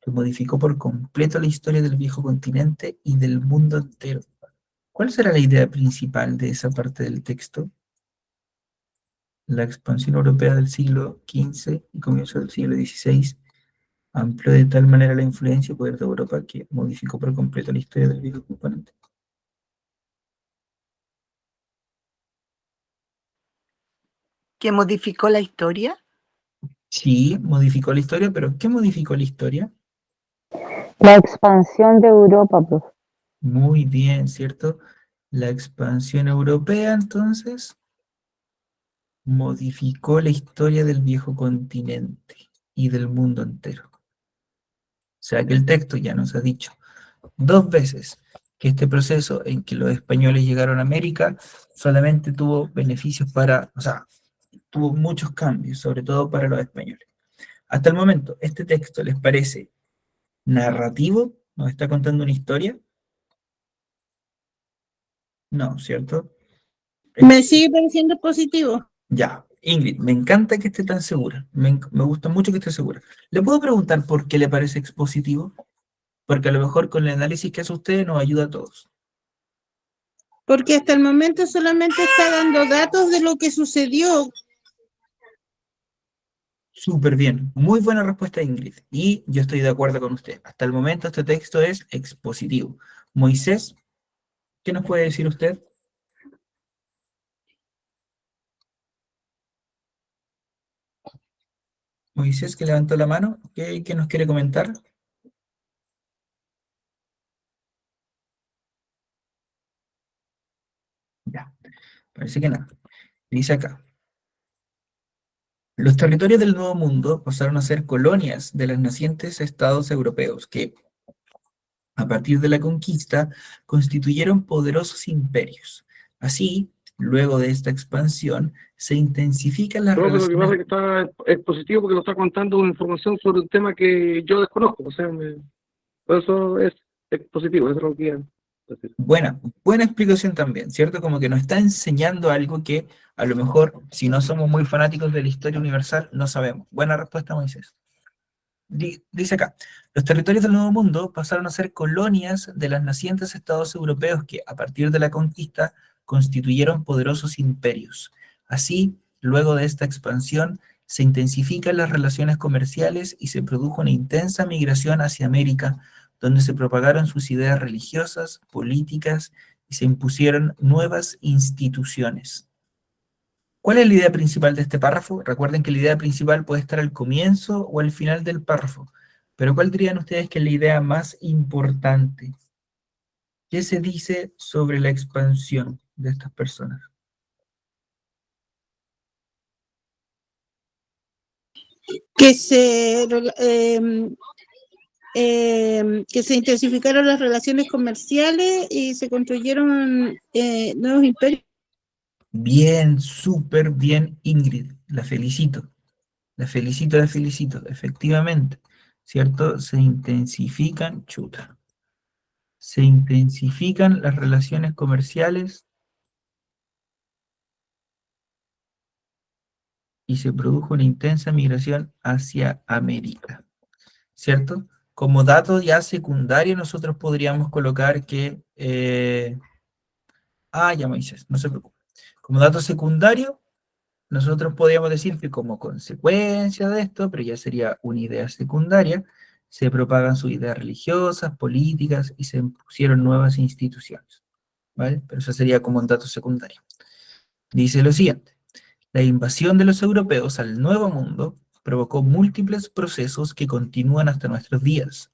A: que modificó por completo la historia del viejo continente y del mundo entero. ¿Cuál será la idea principal de esa parte del texto? La expansión europea del siglo XV y comienzo del siglo XVI amplió de tal manera la influencia y poder de Europa que modificó por completo la historia del viejo continente.
B: ¿Que modificó la historia?
A: Sí, modificó la historia, pero ¿qué modificó la historia?
H: La expansión de Europa, pues.
A: Muy bien, ¿cierto? La expansión europea, entonces, modificó la historia del viejo continente y del mundo entero. O sea que el texto ya nos ha dicho 2 veces que este proceso en que los españoles llegaron a América solamente tuvo beneficios o sea, tuvo muchos cambios, sobre todo para los españoles. Hasta el momento, ¿este texto les parece narrativo? ¿Nos está contando una historia? No, ¿cierto?
C: Me sigue pareciendo positivo.
A: Ya, Ingrid, me encanta que esté tan segura. Me gusta mucho que esté segura. ¿Le puedo preguntar por qué le parece expositivo? Porque a lo mejor con el análisis que hace usted nos ayuda a todos.
C: Porque hasta el momento solamente está dando datos de lo que sucedió.
A: Súper bien. Muy buena respuesta, Ingrid. Y yo estoy de acuerdo con usted. Hasta el momento este texto es expositivo. Moisés, ¿qué nos puede decir usted? Moisés, que levantó la mano, ¿qué nos quiere comentar? Ya, parece que nada. Dice acá. Los territorios del Nuevo Mundo pasaron a ser colonias de los nacientes estados europeos que, a partir de la conquista, constituyeron poderosos imperios. Así, luego de esta expansión, se intensifican las
L: Profe, lo que pasa es
A: relaciones.
L: que es positivo porque nos está contando una información sobre un tema que yo desconozco, o sea, por eso es positivo, eso es lo que quiero decir.
A: Buena explicación también, ¿cierto? Como que nos está enseñando algo que a lo mejor, si no somos muy fanáticos de la historia universal, no sabemos. Buena respuesta, Moisés. Dice acá, los territorios del Nuevo Mundo pasaron a ser colonias de los nacientes estados europeos que, a partir de la conquista, constituyeron poderosos imperios. Así, luego de esta expansión, se intensifican las relaciones comerciales y se produjo una intensa migración hacia América, donde se propagaron sus ideas religiosas, políticas y se impusieron nuevas instituciones. ¿Cuál es la idea principal de este párrafo? Recuerden que la idea principal puede estar al comienzo o al final del párrafo, pero ¿cuál dirían ustedes que es la idea más importante? ¿Qué se dice sobre la expansión de estas personas?
C: Que se intensificaron las relaciones comerciales y se construyeron nuevos imperios.
A: Bien, súper bien, Ingrid. La felicito. La felicito, la felicito. Efectivamente, ¿cierto? Se intensifican, chuta. Se intensifican las relaciones comerciales y se produjo una intensa migración hacia América, ¿cierto? Como dato ya secundario nosotros podríamos colocar que... ya Moisés, no se preocupe. Como dato secundario, nosotros podríamos decir que como consecuencia de esto, pero ya sería una idea secundaria, se propagan sus ideas religiosas, políticas y se impusieron nuevas instituciones, ¿vale? Pero eso sería como un dato secundario. Dice lo siguiente. La invasión de los europeos al Nuevo Mundo provocó múltiples procesos que continúan hasta nuestros días.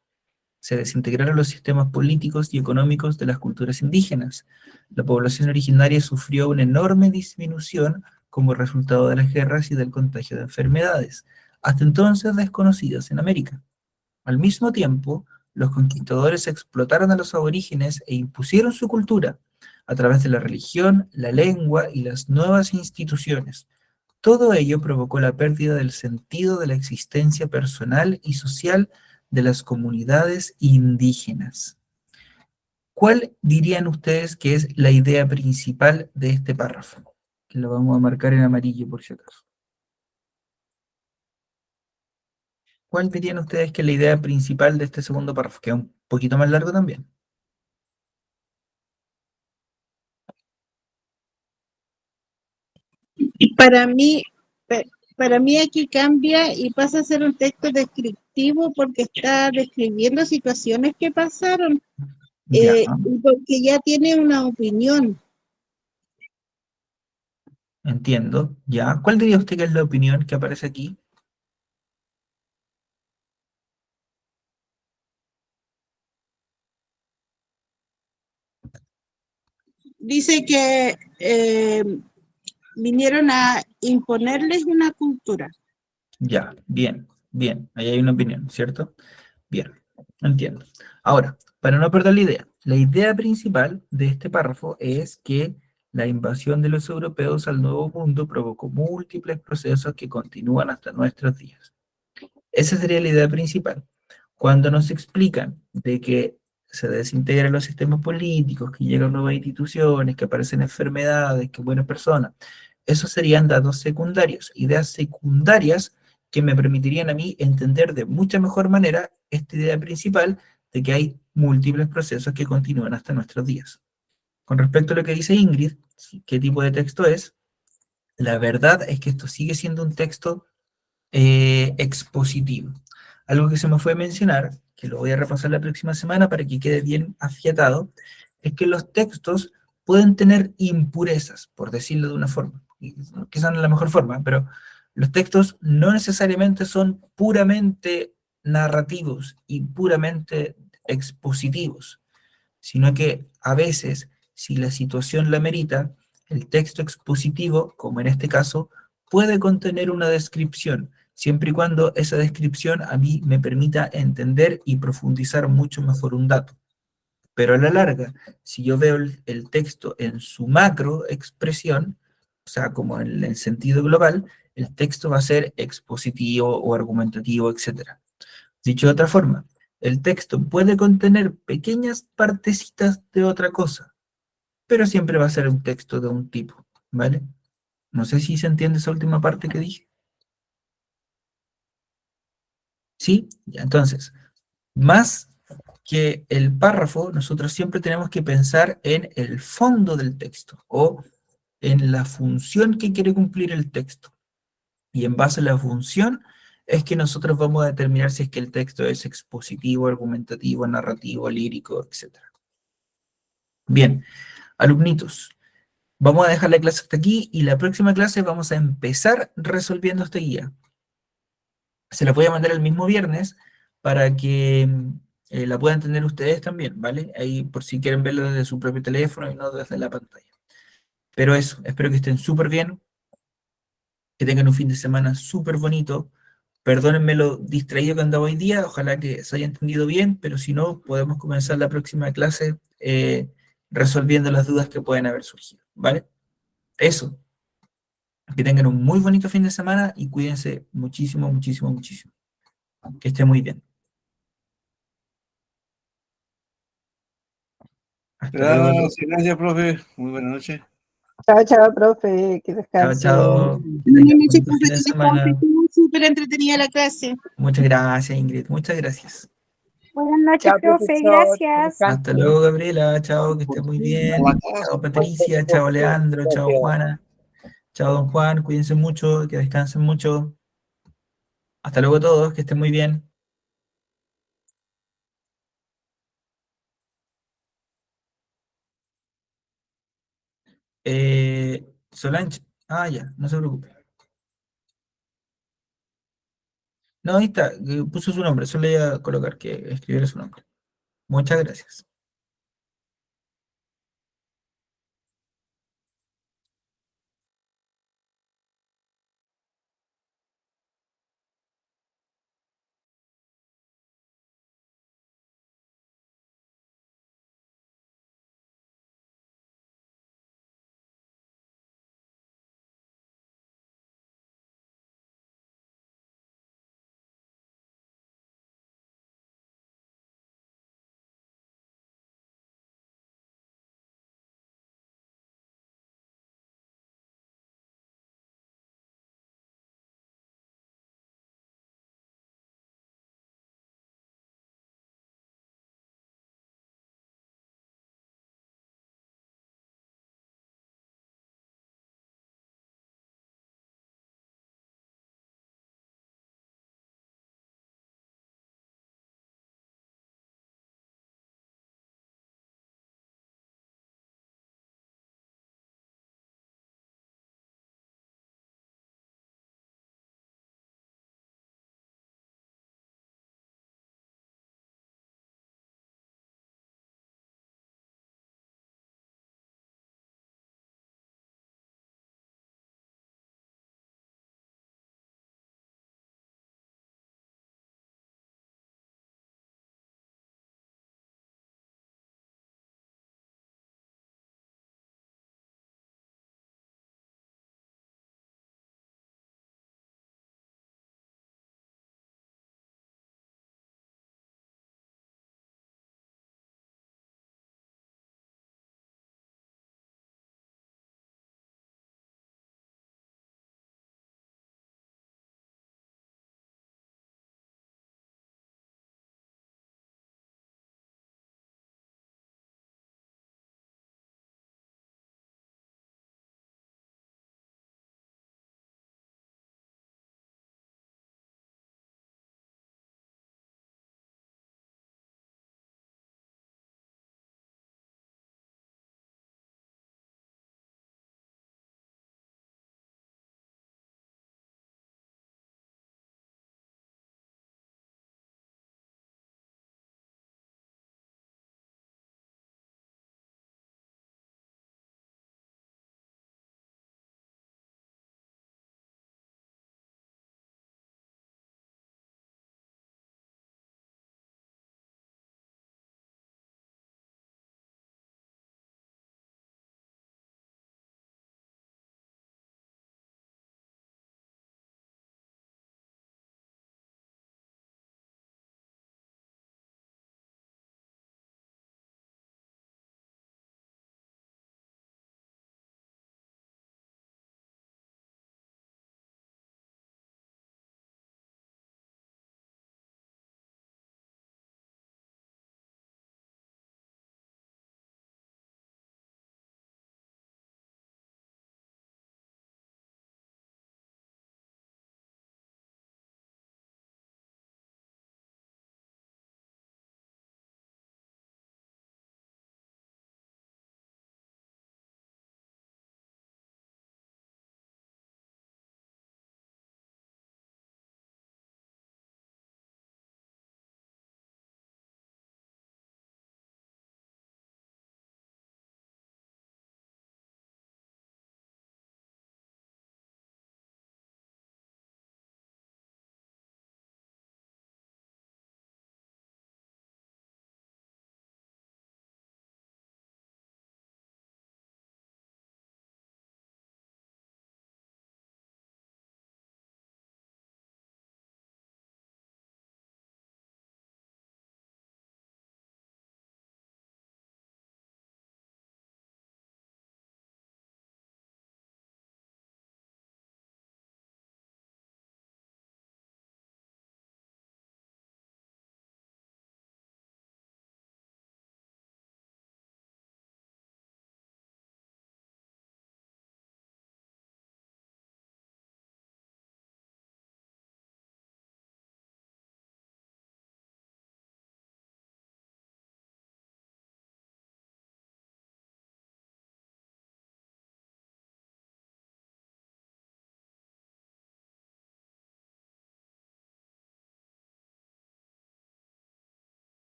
A: Se desintegraron los sistemas políticos y económicos de las culturas indígenas. La población originaria sufrió una enorme disminución como resultado de las guerras y del contagio de enfermedades, hasta entonces desconocidas en América. Al mismo tiempo, los conquistadores explotaron a los aborígenes e impusieron su cultura a través de la religión, la lengua y las nuevas instituciones. Todo ello provocó la pérdida del sentido de la existencia personal y social de las comunidades indígenas. ¿Cuál dirían ustedes que es la idea principal de este párrafo? Que lo vamos a marcar en amarillo por si acaso. ¿Cuál dirían ustedes que es la idea principal de este segundo párrafo? Que es un poquito más largo también.
C: Para mí, aquí cambia y pasa a ser un texto descriptivo porque está describiendo situaciones que pasaron y porque ya tiene una opinión.
A: Entiendo, ya. ¿Cuál diría usted que es la opinión que aparece aquí?
C: Dice que vinieron a imponerles una cultura.
A: Ya, bien, bien. Ahí hay una opinión, ¿cierto? Bien, entiendo. Ahora, para no perder la idea principal de este párrafo es que la invasión de los europeos al Nuevo Mundo provocó múltiples procesos que continúan hasta nuestros días. Esa sería la idea principal. Cuando nos explican de que se desintegran los sistemas políticos, que llegan nuevas instituciones, que aparecen enfermedades, que buenas personas, Esos serían datos secundarios, ideas secundarias que me permitirían a mí entender de mucha mejor manera esta idea principal de que hay múltiples procesos que continúan hasta nuestros días. Con respecto a lo que dice Ingrid, ¿qué tipo de texto es? La verdad es que esto sigue siendo un texto expositivo. Algo que se me fue a mencionar, que lo voy a repasar la próxima semana para que quede bien afiatado, es que los textos pueden tener impurezas, por decirlo de una forma. Quizás no es la mejor forma, pero los textos no necesariamente son puramente narrativos y puramente expositivos, sino que a veces, si la situación la merita, el texto expositivo, como en este caso, puede contener una descripción, siempre y cuando esa descripción a mí me permita entender y profundizar mucho mejor un dato. Pero a la larga, si yo veo el texto en su macro expresión, o sea, como en el sentido global, el texto va a ser expositivo o argumentativo, etc. Dicho de otra forma, el texto puede contener pequeñas partecitas de otra cosa, pero siempre va a ser un texto de un tipo, ¿vale? No sé si se entiende esa última parte que dije. ¿Sí? Ya, entonces, más que el párrafo, nosotros siempre tenemos que pensar en el fondo del texto o en la función que quiere cumplir el texto. Y en base a la función es que nosotros vamos a determinar si es que el texto es expositivo, argumentativo, narrativo, lírico, etc. Bien, alumnitos, vamos a dejar la clase hasta aquí y la próxima clase vamos a empezar resolviendo esta guía. Se la voy a mandar el mismo viernes para que la puedan tener ustedes también, ¿vale? Ahí por si quieren verlo desde su propio teléfono y no desde la pantalla. Pero eso, espero que estén súper bien, que tengan un fin de semana súper bonito. Perdónenme lo distraído que andaba hoy día, ojalá que se haya entendido bien, pero si no, podemos comenzar la próxima clase resolviendo las dudas que pueden haber surgido, ¿vale? Eso, que tengan un muy bonito fin de semana y cuídense muchísimo, muchísimo, muchísimo. Que estén muy bien. Hasta luego.
E: Gracias, profe. Muy buenas noches.
I: Chao, chao, profe, que
A: Chao,
I: descanse.
A: chao. Que
C: Buenas
A: tengan un
C: noches,
A: bonito
C: profe,
A: fin de
C: que
A: semana.
C: descanse. Estuvo súper entretenida la clase.
A: Muchas gracias, Ingrid. Muchas gracias.
H: Buenas noches,
I: Chao,
H: profe,
I: profesor, que
H: gracias.
A: Hasta
I: descanse.
A: luego, Gabriela. Chao, que estés muy bien. Chao, Patricia. Chao, Leandro. Chao, Juana. Chao, don Juan. Cuídense mucho, que descansen mucho. Hasta luego todos, que estén muy bien. Solange. Ah, ya, no se preocupe. No, ahí está, puso su nombre, solo le iba a colocar que escribiera su nombre. Muchas gracias.